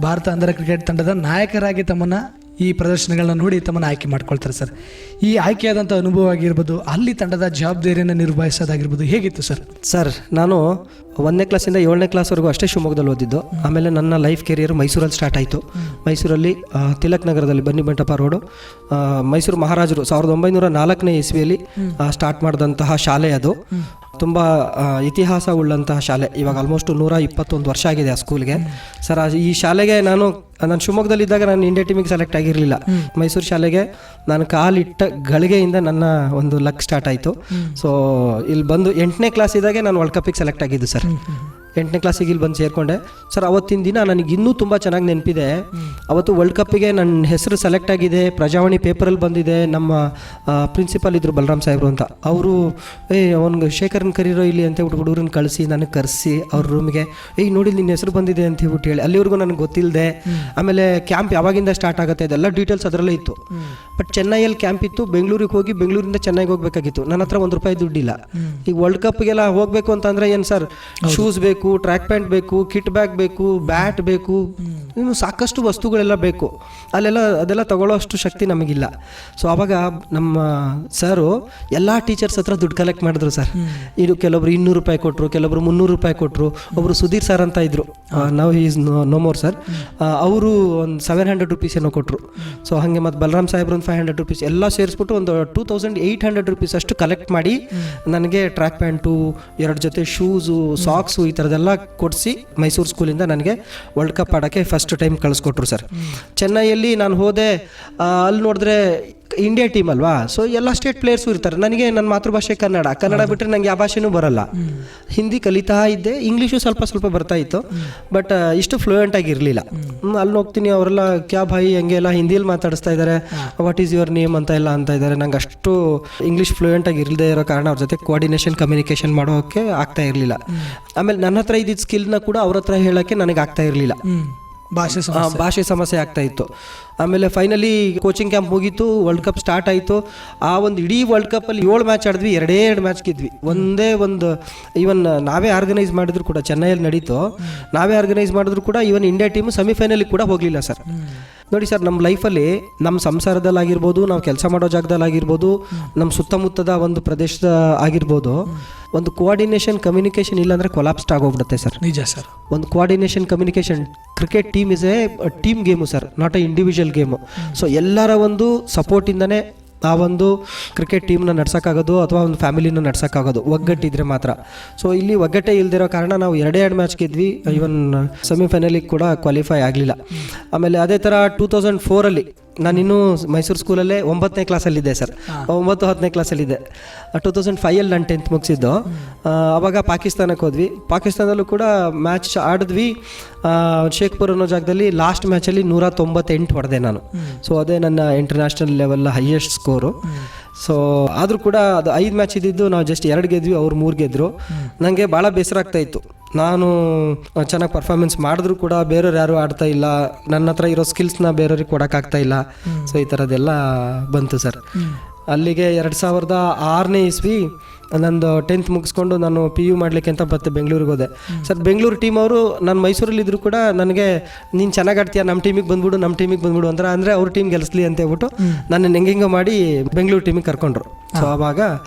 ಭಾರತ ಅಂಧರ ಕ್ರಿಕೆಟ್ ತಂಡದ ನಾಯಕರಾಗಿ ತಮ್ಮನ್ನು ಈ ಪ್ರದರ್ಶನಗಳನ್ನ ನೋಡಿ ತಮ್ಮನ್ನು ಆಯ್ಕೆ ಮಾಡ್ಕೊಳ್ತಾರೆ ಸರ್. ಈ ಆಯ್ಕೆಯಾದಂಥ ಅನುಭವ ಆಗಿರ್ಬೋದು, ಅಲ್ಲಿ ತಂಡದ ಜವಾಬ್ದಾರಿಯನ್ನು ನಿರ್ವಹಿಸೋದಾಗಿರ್ಬೋದು, ಹೇಗಿತ್ತು ಸರ್? ಸರ್, ನಾನು 1ನೇ ಕ್ಲಾಸಿಂದ 7ನೇ ಕ್ಲಾಸ್ವರೆಗೂ ಅಷ್ಟೇ ಶಿವಮೊಗ್ಗದಲ್ಲಿ ಓದಿದ್ದು. ಆಮೇಲೆ ನನ್ನ ಲೈಫ್ ಕೆರಿಯರ್ ಮೈಸೂರಲ್ಲಿ ಸ್ಟಾರ್ಟ್ ಆಯಿತು. ಮೈಸೂರಲ್ಲಿ ತಿಲಕ್ ನಗರದಲ್ಲಿ ಬನ್ನಿಮಂಟಪ ರೋಡು, ಮೈಸೂರು ಮಹಾರಾಜರು 1904ನೇ ಇಸ್ವಿಯಲ್ಲಿ ಸ್ಟಾರ್ಟ್ ಮಾಡಿದಂತಹ ಶಾಲೆ ಅದು. ತುಂಬ ಇತಿಹಾಸ ಉಳ್ಳಂತಹ ಶಾಲೆ. ಇವಾಗ ಆಲ್ಮೋಸ್ಟ್ 121 ವರ್ಷ ಆಗಿದೆ ಆ ಸ್ಕೂಲ್ಗೆ. ಸರ್ ಈ ಶಾಲೆಗೆ ನಾನು ಶಿವಮೊಗ್ಗದಲ್ಲಿದ್ದಾಗ ನಾನು ಇಂಡಿಯಾ ಟೀಮಿಗೆ ಸೆಲೆಕ್ಟ್ ಆಗಿರಲಿಲ್ಲ. ಮೈಸೂರು ಶಾಲೆಗೆ ನಾನು ಕಾಲಿಟ್ಟ ಗಳಿಗೆಯಿಂದ ನನ್ನ ಒಂದು ಲಕ್ ಸ್ಟಾರ್ಟ್ ಆಯಿತು. ಸೊ ಇಲ್ಲಿ ಬಂದು 8ನೇ ಕ್ಲಾಸ್ ಇದ್ದಾಗೆ ನಾನು ವರ್ಲ್ಡ್ ಕಪ್ಪಿಗೆ ಸೆಲೆಕ್ಟ್ ಆಗಿದ್ದು ಸರ್. 8ನೇ ಕ್ಲಾಸಿಗೆ ಇಲ್ಲಿ ಬಂದು ಸೇರಿಕೊಂಡೆ ಸರ್. ಅವತ್ತಿನ ದಿನ ನನಗೆ ಇನ್ನೂ ತುಂಬ ಚೆನ್ನಾಗಿ ನೆನಪಿದೆ. ಅವತ್ತು ವರ್ಲ್ಡ್ ಕಪ್ಪಿಗೆ ನನ್ನ ಹೆಸರು ಸೆಲೆಕ್ಟ್ ಆಗಿದೆ, ಪ್ರಜಾವಾಣಿ ಪೇಪರಲ್ಲಿ ಬಂದಿದೆ. ನಮ್ಮ ಪ್ರಿನ್ಸಿಪಾಲ್ ಇದ್ದರು ಬಲರಾಮ್ ಸಾಹೇಬರು ಅಂತ, ಅವರು ಅವ್ನಿಗೆ ಶೇಖರನ್ ಕರೀರೋ ಇಲ್ಲಿ ಅಂತ ಹೇಳ್ಬಿಟ್ಟು ಹುಡುಗರನ್ನ ಕಳಿಸಿ ನನಗೆ ಕರೆಸಿ ಅವ್ರ ರೂಮಿಗೆ ನೋಡಿ ನಿನ್ನ ಹೆಸರು ಬಂದಿದೆ ಅಂತ ಹೇಳ್ಬಿಟ್ಟು ಹೇಳಿ, ಅಲ್ಲಿವರೆಗೂ ನನಗೆ ಗೊತ್ತಿಲ್ಲದೆ. ಆಮೇಲೆ ಕ್ಯಾಂಪ್ ಯಾವಾಗಿಂದ ಸ್ಟಾರ್ಟ್ ಆಗುತ್ತೆ ಅದೆಲ್ಲ ಡೀಟೇಲ್ಸ್ ಅದರಲ್ಲೇ ಇತ್ತು. ಬಟ್ ಚೆನ್ನೈಯಲ್ಲಿ ಕ್ಯಾಂಪ್ ಇತ್ತು, ಬೆಂಗಳೂರಿಗೆ ಹೋಗಿ ಬೆಂಗಳೂರಿಂದ ಚೆನ್ನೈಗೆ ಹೋಗ್ಬೇಕಾಗಿತ್ತು. ನನ್ನ ಹತ್ರ ₹1 ದುಡ್ಡಿಲ್ಲ. ಈಗ ವರ್ಲ್ಡ್ ಕಪ್ಗೆಲ್ಲ ಹೋಗ್ಬೇಕು ಅಂತಂದರೆ ಏನು ಸರ್, ಶೂಸ್ ಬೇಕು, ಟ್ರ್ಯಾಕ್ ಪ್ಯಾಂಟ್ ಬೇಕು, ಕಿಟ್ ಬ್ಯಾಗ್ ಬೇಕು, ಬ್ಯಾಟ್ ಬೇಕು, ಇನ್ನು ಸಾಕಷ್ಟು ವಸ್ತುಗಳೆಲ್ಲ ಬೇಕು. ಅದೆಲ್ಲ ತಗೊಳ್ಳೋ ಅಷ್ಟು ಶಕ್ತಿ ನಮಗಿಲ್ಲ. ಸೊ ಆವಾಗ ನಮ್ಮ ಸರು ಎಲ್ಲ ಟೀಚರ್ಸ್ ಹತ್ರ ದುಡ್ಡು ಕಲೆಕ್ಟ್ ಮಾಡಿದ್ರು ಸರ್. ಇದು ಕೆಲವೊಬ್ರು ₹200 ಕೊಟ್ಟರು, ಕೆಲವೊಬ್ರು ₹300 ಕೊಟ್ಟರು. ಒಬ್ಬರು ಸುಧೀರ್ ಸರ್ ಅಂತ ಇದ್ರು, ನಾವು ಈಸ್ ನೋ ಮೋರ್ ಸರ್, ಅವರು ಒಂದು ₹700 ಏನೋ ಕೊಟ್ಟರು. ಸೊ ಹಾಗೆ ಮತ್ತು ಬಲರಾಮ್ ಸಾಹೇಬ್ರು ಒಂದು ₹500 ಎಲ್ಲ ಸೇರಿಸ್ಬಿಟ್ಟು ಒಂದು ₹2800 ಅಷ್ಟು ಕಲೆಕ್ಟ್ ಮಾಡಿ ನನಗೆ ಟ್ರ್ಯಾಕ್ ಪ್ಯಾಂಟು, 2 ಜೊತೆ ಶೂಸು, ಸಾಕ್ಸು ಈ ಥರದ್ದೆಲ್ಲ ಕೊಡಿಸಿ ಮೈಸೂರು ಸ್ಕೂಲಿಂದ ನನಗೆ ವರ್ಲ್ಡ್ ಕಪ್ ಆಡೋಕ್ಕೆ ಫಸ್ಟ್ ಟೈಮ್ ಕಳಿಸ್ಕೊಟ್ರು ಸರ್. ಚೆನ್ನೈಯಲ್ಲಿ ನಾನು ಹೋದೆ, ಅಲ್ಲಿ ನೋಡಿದ್ರೆ ಇಂಡಿಯಾ ಟೀಮ್ ಅಲ್ವಾ, ಸೊ ಎಲ್ಲ ಸ್ಟೇಟ್ ಪ್ಲೇಯರ್ಸು ಇರ್ತಾರೆ. ನನಗೆ ನನ್ನ ಮಾತೃಭಾಷೆ ಕನ್ನಡ ಬಿಟ್ಟರೆ ನನಗೆ ಯಾವ ಭಾಷೆನೂ ಬರಲ್ಲ. ಹಿಂದಿ ಕಲಿತಾ ಇದ್ದೆ, ಇಂಗ್ಲೀಷು ಸ್ವಲ್ಪ ಬರ್ತಾ ಇತ್ತು, ಬಟ್ ಇಷ್ಟು ಫ್ಲೂಯೆಂಟ್ ಆಗಿರಲಿಲ್ಲ. ಅಲ್ಲಿ ಹೋಗ್ತೀನಿ, ಅವರೆಲ್ಲ ಕ್ಯಾ ಭಾಯಿ ಹಂಗೆ ಎಲ್ಲ ಹಿಂದಿಯಲ್ಲಿ ಮಾತಾಡಿಸ್ತಾ ಇದ್ದಾರೆ, ವಾಟ್ ಈಸ್ ಯುವರ್ ನೇಮ್ ಅಂತ ಎಲ್ಲ ಅಂತ ಇದ್ದಾರೆ. ನಂಗೆ ಅಷ್ಟು ಇಂಗ್ಲೀಷ್ ಫ್ಲೂಯೆಂಟ್ ಆಗಿ ಇರದೇ ಇರೋ ಕಾರಣ ಅವ್ರ ಜೊತೆ ಕೋಆರ್ಡಿನೇಷನ್ ಕಮ್ಯುನಿಕೇಷನ್ ಮಾಡೋಕ್ಕೆ ಆಗ್ತಾ ಇರಲಿಲ್ಲ. ಆಮೇಲೆ ನನ್ನ ಹತ್ರ ಇದ್ದಿದ್ದ ಸ್ಕಿಲ್ನ ಕೂಡ ಅವ್ರ ಹತ್ರ ಹೇಳೋಕ್ಕೆ ನನಗೆ ಆಗ್ತಾ ಇರಲಿಲ್ಲ, ಭಾಷೆ ಸಮಸ್ಯೆ ಆಗ್ತಾ ಇತ್ತು. ಆಮೇಲೆ ಫೈನಲಿ ಕೋಚಿಂಗ್ ಕ್ಯಾಂಪ್ ಮುಗೀತು, ವರ್ಲ್ಡ್ ಕಪ್ ಸ್ಟಾರ್ಟ್ ಆಯಿತು. ಆ ಒಂದು ಇಡೀ ವರ್ಲ್ಡ್ ಕಪ್ಪಲ್ಲಿ 7 ಮ್ಯಾಚ್ ಆಡಿದ್ವಿ, 2 ಮ್ಯಾಚ್ ಗೆದ್ವಿ. ಈವನ್ ನಾವೇ ಆರ್ಗನೈಸ್ ಮಾಡಿದ್ರು ಕೂಡ, ಚೆನ್ನೈಯಲ್ಲಿ ನಡೀತು, ನಾವೇ ಆರ್ಗನೈಸ್ ಮಾಡಿದ್ರು ಕೂಡ ಈವನ್ ಇಂಡಿಯಾ ಟೀಮು ಸೆಮಿಫೈನಲಿಗೆ ಕೂಡ ಹೋಗಲಿಲ್ಲ ಸರ್. ನೋಡಿ ಸರ್, ನಮ್ಮ ಲೈಫಲ್ಲಿ ನಮ್ಮ ಸಂಸಾರದಲ್ಲಾಗಿರ್ಬೋದು, ನಾವು ಕೆಲಸ ಮಾಡೋ ಜಾಗದಲ್ಲಾಗಿರ್ಬೋದು, ನಮ್ಮ ಸುತ್ತಮುತ್ತದ ಒಂದು ಪ್ರದೇಶದ ಆಗಿರ್ಬೋದು, ಒಂದು ಕೋಆರ್ಡಿನೇಷನ್ ಕಮ್ಯುನಿಕೇಷನ್ ಇಲ್ಲಾಂದರೆ ಕೊಲಾಪ್ಸ್ಟ್ ಆಗೋಗ್ಬಿಡುತ್ತೆ ಸರ್. ನಿಜ ಸರ್. ಒಂದು coordination communication, cricket team is A team game sir, not A individual game. So ಎಲ್ಲರ ಒಂದು ಸಪೋರ್ಟಿಂದನೇ ಆ ಒಂದು ಕ್ರಿಕೆಟ್ ಟೀಮ್ನ ನಡ್ಸೋಕ್ಕಾಗೋದು ಅಥವಾ ಒಂದು ಫ್ಯಾಮಿಲಿನ ನಡ್ಸೋಕ್ಕಾಗೋದು, ಒಗ್ಗಟ್ಟಿದ್ರೆ ಮಾತ್ರ. ಸೊ ಇಲ್ಲಿ ಒಗ್ಗಟ್ಟೆ ಇಲ್ದಿರೋ ಕಾರಣ ನಾವು 2 ಮ್ಯಾಚ್ ಗೆದ್ವಿ, ಈವನ್ ಸೆಮಿಫೈನಲಿಗೆ ಕೂಡ ಕ್ವಾಲಿಫೈ ಆಗಲಿಲ್ಲ. ಆಮೇಲೆ ಅದೇ ಥರ 2004ಅಲ್ಲಿ ನಾನಿನ್ನೂ ಮೈಸೂರು ಸ್ಕೂಲಲ್ಲೇ 9ನೇ ಕ್ಲಾಸಲ್ಲಿದ್ದೆ ಸರ್, 9-10ನೇ ಕ್ಲಾಸಲ್ಲಿದ್ದೆ. 2005ಅಲ್ಲಿ ನಾನು 10th ಮುಗಿಸಿದ್ದು. ಆವಾಗ ಪಾಕಿಸ್ತಾನಕ್ಕೆ ಹೋದ್ವಿ. ಪಾಕಿಸ್ತಾನದಲ್ಲೂ ಕೂಡ ಮ್ಯಾಚ್ ಆಡಿದ್ವಿ. ಶೇಖ್ಪುರ್ ಅನ್ನೋ ಜಾಗದಲ್ಲಿ ಲಾಸ್ಟ್ ಮ್ಯಾಚಲ್ಲಿ 198 ಹೊಡೆದೆ ನಾನು. ಸೊ ಅದೇ ನನ್ನ international level highest score. So ಆದರೂ ಕೂಡ ಅದು 5 ಮ್ಯಾಚ್ ಇದ್ದಿದ್ದು, ನಾವು ಜಸ್ಟ್ 2 ಗೆದ್ವಿ, ಅವ್ರು 3 ಗೆದ್ದರು. ನನಗೆ ಭಾಳ ಬೇಸರ ಆಗ್ತಾಯಿತ್ತು. ನಾನು ಚೆನ್ನಾಗಿ ಪರ್ಫಾರ್ಮೆನ್ಸ್ ಮಾಡಿದ್ರು ಕೂಡ ಬೇರೆಯವ್ರು ಯಾರು ಆಡ್ತಾ ಇಲ್ಲ, ನನ್ನ ಹತ್ರ ಇರೋ ಸ್ಕಿಲ್ಸ್ನ ಬೇರೆಯವ್ರಿಗೆ ಕೊಡೋಕ್ಕಾಗ್ತಾ ಇಲ್ಲ. ಸೊ ಈ ಥರದ್ದೆಲ್ಲ ಬಂತು ಸರ್. ಅಲ್ಲಿಗೆ 2006ನೇ ಇಸ್ವಿ ನಂದು 10th ಮುಗಿಸ್ಕೊಂಡು ನಾನು PU ಮಾಡಲಿಕ್ಕೆ ಅಂತ ಮತ್ತೆ ಬೆಂಗಳೂರಿಗೆ ಹೋದೆ ಸರ್. ಬೆಂಗಳೂರು ಟೀಮ್ ಅವರು ನಾನು ಮೈಸೂರಲ್ಲಿದ್ದರೂ ಕೂಡ ನನಗೆ ನೀನು ಚೆನ್ನಾಗಿ ಆಡ್ತೀಯ, ನಮ್ಮ ಟೀಮಿಗೆ ಬಂದ್ಬಿಡು ಅಂದರೆ ಅವ್ರ ಟೀಮ್ ಗೆಲ್ಲಿಸ್ಲಿ ಅಂತ ಹೇಳ್ಬಿಟ್ಟು ನನ್ನ ಹೆಂಗೆಂಗೋ ಮಾಡಿ ಬೆಂಗಳೂರು ಟೀಮಿಗೆ ಕರ್ಕೊಂಡ್ರು. ಸೊ ಆವಾಗ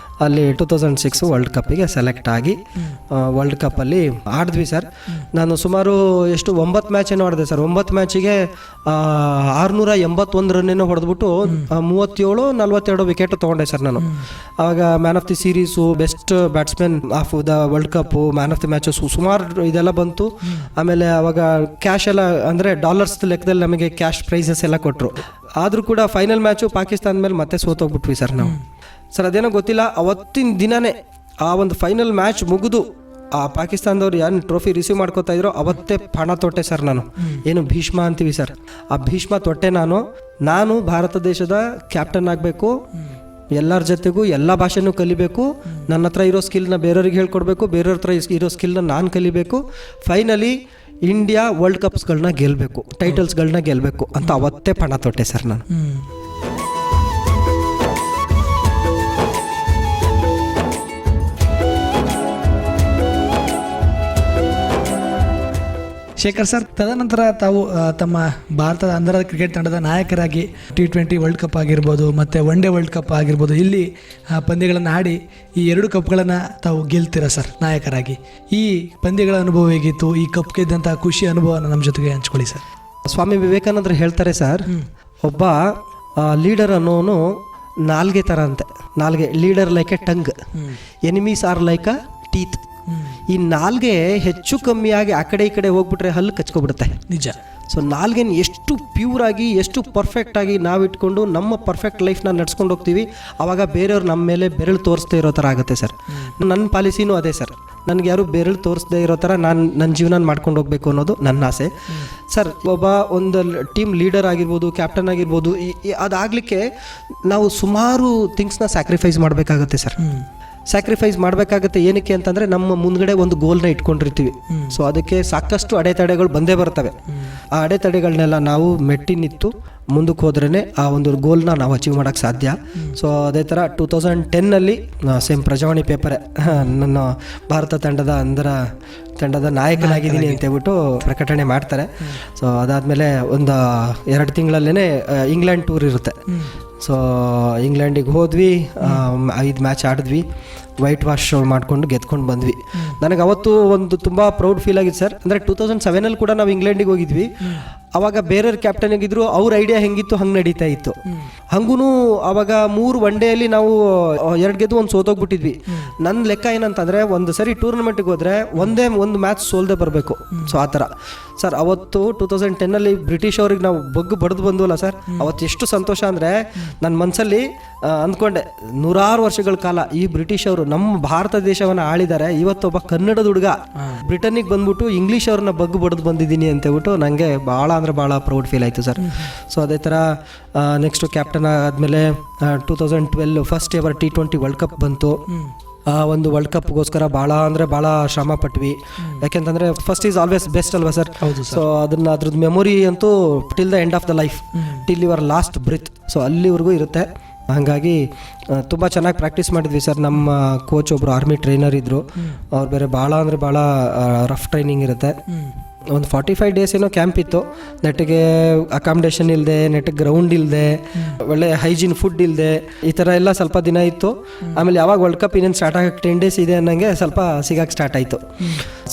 ಅಲ್ಲಿ 2006 ವರ್ಲ್ಡ್ ಕಪ್ಪಿಗೆ ಸೆಲೆಕ್ಟ್ ಆಗಿ ವರ್ಲ್ಡ್ ಕಪ್ಪಲ್ಲಿ ಆಡಿದ್ವಿ ಸರ್. ನಾನು ಸುಮಾರು 9 ಮ್ಯಾಚ್ ಏನೋ ಆಡಿದೆ ಸರ್. 9 ಮ್ಯಾಚಿಗೆ 681 ರನ್ನೇನೋ ಹೊಡೆದ್ಬಿಟ್ಟು 37-42 ವಿಕೆಟ್ ತೊಗೊಂಡೆ ಸರ್ ನಾನು. ಆವಾಗ man of the series, best batsman of the world cup, man of the matches ಸುಮಾರು ಇದೆಲ್ಲ ಬಂತು. ಆಮೇಲೆ ಅವಾಗ ಕ್ಯಾಶ್ ಎಲ್ಲ ಅಂದರೆ ಡಾಲರ್ಸ್ ಲೆಕ್ಕದಲ್ಲಿ ನಮಗೆ ಕ್ಯಾಶ್ ಪ್ರೈಸಸ್ ಎಲ್ಲ ಕೊಟ್ಟರು. ಆದರೂ ಕೂಡ ಫೈನಲ್ ಮ್ಯಾಚು ಪಾಕಿಸ್ತಾನ ಮೇಲೆ ಮತ್ತೆ ಸೋತೋಗ್ಬಿಟ್ವಿ ಸರ್ ನಾವು. ಸರ್ ಅದೇನೋ ಗೊತ್ತಿಲ್ಲ, ಅವತ್ತಿನ ದಿನವೇ ಆ ಒಂದು ಫೈನಲ್ ಮ್ಯಾಚ್ ಮುಗಿದು ಆ ಪಾಕಿಸ್ತಾನದವ್ರು ಏನು ಟ್ರೋಫಿ ರಿಸೀವ್ ಮಾಡ್ಕೋತಾ ಇದ್ರು ಅವತ್ತೇ ಪಣ ತೊಟ್ಟೆ ಸರ್ ನಾನು. ಏನು ಭೀಷ್ಮ ಅಂತೀವಿ ಸರ್, ಆ ಭೀಷ್ಮ ತೊಟ್ಟೆ ನಾನು ಭಾರತ ದೇಶದ ಕ್ಯಾಪ್ಟನ್ ಆಗಬೇಕು, ಎಲ್ಲರ ಜೊತೆಗೂ ಎಲ್ಲ ಭಾಷೆನೂ ಕಲಿಬೇಕು, ನನ್ನ ಹತ್ರ ಇರೋ ಸ್ಕಿಲ್ನ ಬೇರೆಯವ್ರಿಗೆ ಹೇಳ್ಕೊಡ್ಬೇಕು, ಬೇರೆಯವ್ರ ಹತ್ರ ಇರೋ ಸ್ಕಿಲ್ನ ನಾನು ಕಲಿಬೇಕು, ಫೈನಲಿ ಇಂಡಿಯಾ ವರ್ಲ್ಡ್ ಕಪ್ಸ್ಗಳನ್ನ ಗೆಲ್ಲಬೇಕು, ಟೈಟಲ್ಸ್ಗಳನ್ನ ಗೆಲ್ಲಬೇಕು ಅಂತ ಅವತ್ತೇ ಪಣ ತೊಟ್ಟೆ ಸರ್ ನಾನು. ಶೇಖರ್ ಸರ್, ತದನಂತರ ತಾವು ತಮ್ಮ ಭಾರತದ ಅಂಧರ ಕ್ರಿಕೆಟ್ ತಂಡದ ನಾಯಕರಾಗಿ T20 ವರ್ಲ್ಡ್ ಕಪ್ ಆಗಿರ್ಬೋದು ಮತ್ತು ಒನ್ ಡೇ ವರ್ಲ್ಡ್ ಕಪ್ ಆಗಿರ್ಬೋದು ಇಲ್ಲಿ ಪಂದ್ಯಗಳನ್ನು ಆಡಿ ಈ 2 ಕಪ್ಗಳನ್ನು ತಾವು ಗೆಲ್ತೀರಾ ಸರ್ ನಾಯಕರಾಗಿ. ಈ ಪಂದ್ಯಗಳ ಅನುಭವ ಹೇಗಿತ್ತು? ಈ ಕಪ್ ಗೆದ್ದಂಥ ಖುಷಿ ಅನುಭವನ ನಮ್ಮ ಜೊತೆಗೆ ಹಂಚ್ಕೊಳ್ಳಿ ಸರ್. ಸ್ವಾಮಿ ವಿವೇಕಾನಂದರು ಹೇಳ್ತಾರೆ ಸರ್, ಒಬ್ಬ ಲೀಡರ್ ಅನ್ನೋನು ನಾಲ್ಗೆ ಥರ ಅಂತೆ. ನಾಲ್ಗೆ, leader like A tongue, enemies are like a teeth. ಈ ನಾಲ್ಗೆ ಹೆಚ್ಚು ಕಮ್ಮಿಯಾಗಿ ಆ ಕಡೆ ಈ ಕಡೆ ಹೋಗ್ಬಿಟ್ರೆ ಹಲ್ಲು ಕಚ್ಕೊಬಿಡುತ್ತೆ. ನಿಜ. ಸೊ ನಾಲ್ಗೆನ ಎಷ್ಟು ಪ್ಯೂರಾಗಿ ಎಷ್ಟು ಪರ್ಫೆಕ್ಟಾಗಿ ನಾವು ಇಟ್ಕೊಂಡು ನಮ್ಮ ಪರ್ಫೆಕ್ಟ್ ಲೈಫ್ನ ನಡ್ಸ್ಕೊಂಡು ಹೋಗ್ತೀವಿ, ಆವಾಗ ಬೇರೆಯವ್ರು ನಮ್ಮ ಮೇಲೆ ಬೆರಳು ತೋರಿಸ್ದೇ ಇರೋ ಥರ ಆಗುತ್ತೆ ಸರ್. ನನ್ನ ಪಾಲಿಸಿನೂ ಅದೇ ಸರ್. ನನಗೆ ಯಾರು ಬೆರಳು ತೋರಿಸ್ದೇ ಇರೋ ಥರ ನಾನು ನನ್ನ ಜೀವನ ಮಾಡ್ಕೊಂಡು ಹೋಗ್ಬೇಕು ಅನ್ನೋದು ನನ್ನ ಆಸೆ ಸರ್. ಒಬ್ಬ ಒಂದು ಟೀಮ್ ಲೀಡರ್ ಆಗಿರ್ಬೋದು, ಕ್ಯಾಪ್ಟನ್ ಆಗಿರ್ಬೋದು, ಅದಾಗಲಿಕ್ಕೆ ನಾವು ಸುಮಾರು ಥಿಂಗ್ಸ್ನ ಸ್ಯಾಕ್ರಿಫೈಸ್ ಮಾಡಬೇಕಾಗುತ್ತೆ ಸರ್. ಸ್ಯಾಕ್ರಿಫೈಸ್ ಮಾಡಬೇಕಾಗುತ್ತೆ. ಏನಕ್ಕೆ ಅಂತಂದರೆ ನಮ್ಮ ಮುಂದ್ಗಡೆ ಒಂದು ಗೋಲ್ನ ಇಟ್ಕೊಂಡಿರ್ತೀವಿ. ಸೊ ಅದಕ್ಕೆ ಸಾಕಷ್ಟು ಅಡೆತಡೆಗಳು ಬಂದೇ ಬರ್ತವೆ. ಆ ಅಡೆತಡೆಗಳನ್ನೆಲ್ಲ ನಾವು ಮೆಟ್ಟಿ ನಿಂತು ಮುಂದಕ್ಕೆ ಹೋದ್ರೇ ಆ ಒಂದು ಗೋಲ್ನ ನಾವು ಅಚೀವ್ ಮಾಡೋಕ್ಕೆ ಸಾಧ್ಯ. ಸೊ ಅದೇ ಥರ 2010ನಲ್ಲಿ ಸೇಮ್ ಪ್ರಜಾವಾಣಿ ಪೇಪರೇ ನನ್ನ ಭಾರತ ತಂಡದ ನಾಯಕನಾಗಿದ್ದೀನಿ ಅಂತೇಳ್ಬಿಟ್ಟು ಪ್ರಕಟಣೆ ಮಾಡ್ತಾರೆ. ಸೊ ಅದಾದಮೇಲೆ ಒಂದು 2 ತಿಂಗಳಲ್ಲೇ ಇಂಗ್ಲೆಂಡ್ ಟೂರ್ ಇರುತ್ತೆ. ಸೊ ಇಂಗ್ಲೆಂಡಿಗೆ ಹೋದ್ವಿ, 5 ಮ್ಯಾಚ್ ಆಡಿದ್ವಿ, ವೈಟ್ ವಾಶ್ ಮಾಡಿಕೊಂಡು ಗೆದ್ಕೊಂಡು ಬಂದ್ವಿ. ನನಗೆ ಅವತ್ತು ಒಂದು ತುಂಬ ಪ್ರೌಡ್ ಫೀಲ್ ಆಗಿತ್ತು ಸರ್. ಅಂದರೆ 2007ನಲ್ಲಿ ಕೂಡ ನಾವು ಇಂಗ್ಲೆಂಡಿಗೆ ಹೋಗಿದ್ವಿ. ಅವಾಗ ಬೇರೆಯವ್ರ ಕ್ಯಾಪ್ಟನ್ ಆಗಿದ್ರು, ಅವ್ರ ಐಡಿಯಾ ಹೆಂಗಿತ್ತು ಹಂಗೆ ನಡೀತಾ ಇತ್ತು. ಹಂಗೂ ಅವಾಗ 3 ಒನ್ ಡೇಯಲ್ಲಿ ನಾವು 2 ಗೆದ್ದು 1 ಸೋತೋಗ್ಬಿಟ್ಟಿದ್ವಿ. ನನ್ನ ಲೆಕ್ಕ ಏನಂತಂದರೆ, ಒಂದು ಸರಿ ಟೂರ್ನಮೆಂಟಿಗೆ ಹೋದರೆ ಒಂದು ಮ್ಯಾಚ್ ಸೋಲ್ದೇ ಬರಬೇಕು. ಸೊ ಆ ಥರ ಸರ್. ಅವತ್ತು 2010ನಲ್ಲಿ ಬ್ರಿಟಿಷ್ ಅವ್ರಿಗೆ ನಾವು ಬಡ್ದು ಬಂದ್ವಲ್ಲ ಸರ್, ಅವತ್ತು ಎಷ್ಟು ಸಂತೋಷ ಅಂದರೆ ನನ್ನ ಮನಸ್ಸಲ್ಲಿ ಅಂದ್ಕೊಂಡೆ, 100 ವರ್ಷಗಳ ಕಾಲ ಈ ಬ್ರಿಟಿಷ್ ಅವರು ನಮ್ಮ ಭಾರತ ದೇಶವನ್ನು ಆಳಿದ್ದಾರೆ, ಇವತ್ತೊಬ್ಬ ಕನ್ನಡದ ಹುಡುಗ ಬ್ರಿಟನ್ನಿಗೆ ಬಂದ್ಬಿಟ್ಟು ಇಂಗ್ಲೀಷ್ ಅವ್ರನ್ನ ಬಡ್ದು ಬಂದಿದ್ದೀನಿ ಅಂತೇಳ್ಬಿಟ್ಟು ನನಗೆ ಭಾಳ ಭಾಳ ಪ್ರೌಡ್ ಫೀಲ್ ಆಯಿತು ಸರ್. ಸೊ ಅದೇ ಥರ ನೆಕ್ಸ್ಟು ಕ್ಯಾಪ್ಟನ್ ಆದಮೇಲೆ 2012 first ever T20 world cup ಬಂತು. ಆ ಒಂದು ವರ್ಲ್ಡ್ ಕಪ್ಗೋಸ್ಕರ ಭಾಳ ಶ್ರಮ ಪಟ್ವಿ. ಯಾಕೆಂತಂದರೆ ಫಸ್ಟ್ ಈಸ್ ಆಲ್ವೇಸ್ ಬೆಸ್ಟ್ ಅಲ್ವಾ ಸರ್. ಸೊ ಅದ್ರದ್ದು ಮೆಮೊರಿ ಅಂತೂ till the end of the life, till your last breath. So ಅಲ್ಲಿವರೆಗೂ ಇರುತ್ತೆ. ಹಾಗಾಗಿ ತುಂಬ ಚೆನ್ನಾಗಿ ಪ್ರಾಕ್ಟೀಸ್ ಮಾಡಿದ್ವಿ ಸರ್. ನಮ್ಮ ಕೋಚ್ ಒಬ್ಬರು ಆರ್ಮಿ ಟ್ರೈನರ್ ಇದ್ದರು. ಅವ್ರು ಬೇರೆ ಭಾಳ ರಫ್ ಟ್ರೈನಿಂಗ್ ಇರುತ್ತೆ. ಒಂದು 45 ಡೇಸ್ ಏನೋ ಕ್ಯಾಂಪ್ ಇತ್ತು. ನೆಟ್ಟಿಗೆ ಅಕಾಮಿಡೇಷನ್ ಇಲ್ಲದೆ, ನೆಟ್ಟಿಗೆ ಗ್ರೌಂಡ್ ಇಲ್ಲದೆ, ಒಳ್ಳೆ ಹೈಜೀನ್ ಫುಡ್ ಇಲ್ಲದೆ, ಈ ಥರ ಎಲ್ಲ ಸ್ವಲ್ಪ ದಿನ ಇತ್ತು. ಆಮೇಲೆ ಯಾವಾಗ ವರ್ಲ್ಡ್ ಕಪ್ ಇನ್ನೇನು ಸ್ಟಾರ್ಟ್ ಆಗಕ್ಕೆ 10 ಡೇಸ್ ಇದೆ ಅನ್ನಂಗೆ ಸ್ವಲ್ಪ ಸಿಗಕ್ಕೆ ಸ್ಟಾರ್ಟ್ ಆಯಿತು.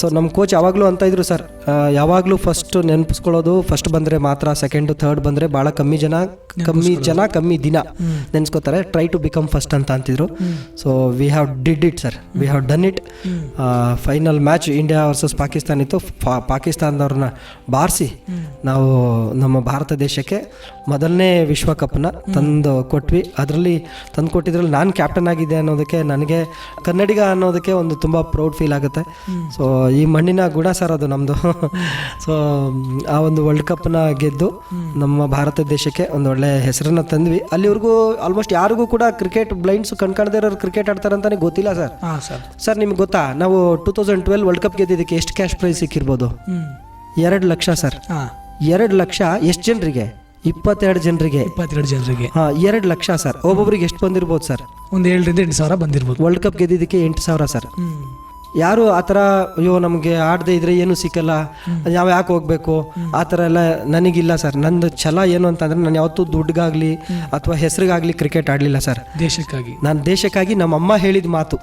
ಸೊ ನಮ್ಮ ಕೋಚ್ ಯಾವಾಗಲೂ ಅಂತ ಇದ್ರು ಸರ್, ಯಾವಾಗಲೂ ಫಸ್ಟ್ ನೆನಪಿಸ್ಕೊಳ್ಳೋದು, ಫಸ್ಟ್ ಬಂದರೆ ಮಾತ್ರ, ಸೆಕೆಂಡು ಥರ್ಡ್ ಬಂದರೆ ಭಾಳ ಕಮ್ಮಿ ಜನ ಕಮ್ಮಿ ದಿನ ನೆನೆಸ್ಕೋತಾರೆ. ಟ್ರೈ ಟು ಬಿಕಮ್ ಫಸ್ಟ್ ಅಂತ ಅಂತಿದ್ರು. So we have did it sir, we have done it. Final match India versus Pakistan ಇತ್ತು. ಪಾಕಿಸ್ತಾನದವ್ರನ್ನ ಬಾರಿಸಿ ನಾವು ನಮ್ಮ ಭಾರತ ದೇಶಕ್ಕೆ ಮೊದಲನೇ ವಿಶ್ವಕಪ್ನ ತಂದು ಕೊಟ್ವಿ. ಅದರಲ್ಲಿ ತಂದು ಕೊಟ್ಟಿದ್ರಲ್ಲಿ ನಾನು ಕ್ಯಾಪ್ಟನ್ ಆಗಿದ್ದೆ ಅನ್ನೋದಕ್ಕೆ, ನನಗೆ ಕನ್ನಡಿಗ ಅನ್ನೋದಕ್ಕೆ ಒಂದು ತುಂಬ ಪ್ರೌಡ್ ಫೀಲ್ ಆಗುತ್ತೆ. ಸೊ ಈ ಮಣ್ಣಿನ ಗುಣ ಸರ್ ಅದು ನಮ್ಮದು. ಸೊ ಆ ಒಂದು ವರ್ಲ್ಡ್ ಕಪ್ನ ಗೆದ್ದು ನಮ್ಮ ಭಾರತ ದೇಶಕ್ಕೆ ಒಂದು ಒಳ್ಳೆ ಹೆಸರನ್ನು ತಂದ್ವಿ. ಅಲ್ಲಿವರೆಗೂ ಆಲ್ಮೋಸ್ಟ್ ಯಾರಿಗೂ ಕೂಡ ಕ್ರಿಕೆಟ್ ಬ್ಲೈಂಡ್ಸ್ ಕಣ್ಕಾಣದೇ ಇರೋರು ಕ್ರಿಕೆಟ್ ಆಡ್ತಾರೆ ಅಂತಾನೆ ಗೊತ್ತಿಲ್ಲ ಸರ್. ಸರ್ ನಿಮ್ಗೆ ಗೊತ್ತಾ, ನಾವು 2012 ವರ್ಲ್ಡ್ ಕಪ್ ಗೆದ್ದಿದ್ದಕ್ಕೆ ಎಷ್ಟು ಕ್ಯಾಶ್ ಪ್ರೈಸ್ ಸಿಕ್ಕಿರ್ಬೋದು? 2 ಲಕ್ಷ ಸರ್. 2 ಲಕ್ಷ ಎಷ್ಟು ಜನರಿಗೆ? 22 ಜನರಿಗೆ. 2 ಲಕ್ಷ ಸರ್. ಒಬ್ಬೊಬ್ರಿಗೆ ಎಷ್ಟು ಬಂದಿರ್ಬೋದು ಸರ್? ಒಂದು 7,000 ರಿಂದ 8,000 ಬಂದಿರ್ಬೋದು. ವರ್ಲ್ಡ್ ಕಪ್ ಗೆದ್ದಿದ್ದಕ್ಕೆ 8,000 ಸರ್. ಯಾರು ಆ ಥರ ಅಯ್ಯೋ ನಮಗೆ ಆಡದೇ ಇದ್ರೆ ಏನು ಸಿಕ್ಕಲ್ಲ, ನಾವು ಯಾಕೆ ಹೋಗ್ಬೇಕು, ಆ ಥರ ಎಲ್ಲ ನನಗಿಲ್ಲ ಸರ್. ನಂದು ಛಲ ಏನು ಅಂತಂದರೆ, ನಾನು ಯಾವತ್ತೂ ದುಡ್ಡಿಗಾಗಲಿ ಅಥವಾ ಹೆಸರಿಗಾಗಲಿ ಕ್ರಿಕೆಟ್ ಆಡಲಿಲ್ಲ ಸರ್. ನಾನು ದೇಶಕ್ಕಾಗಿ ನಮ್ಮಮ್ಮ ಹೇಳಿದ ಮಾತು,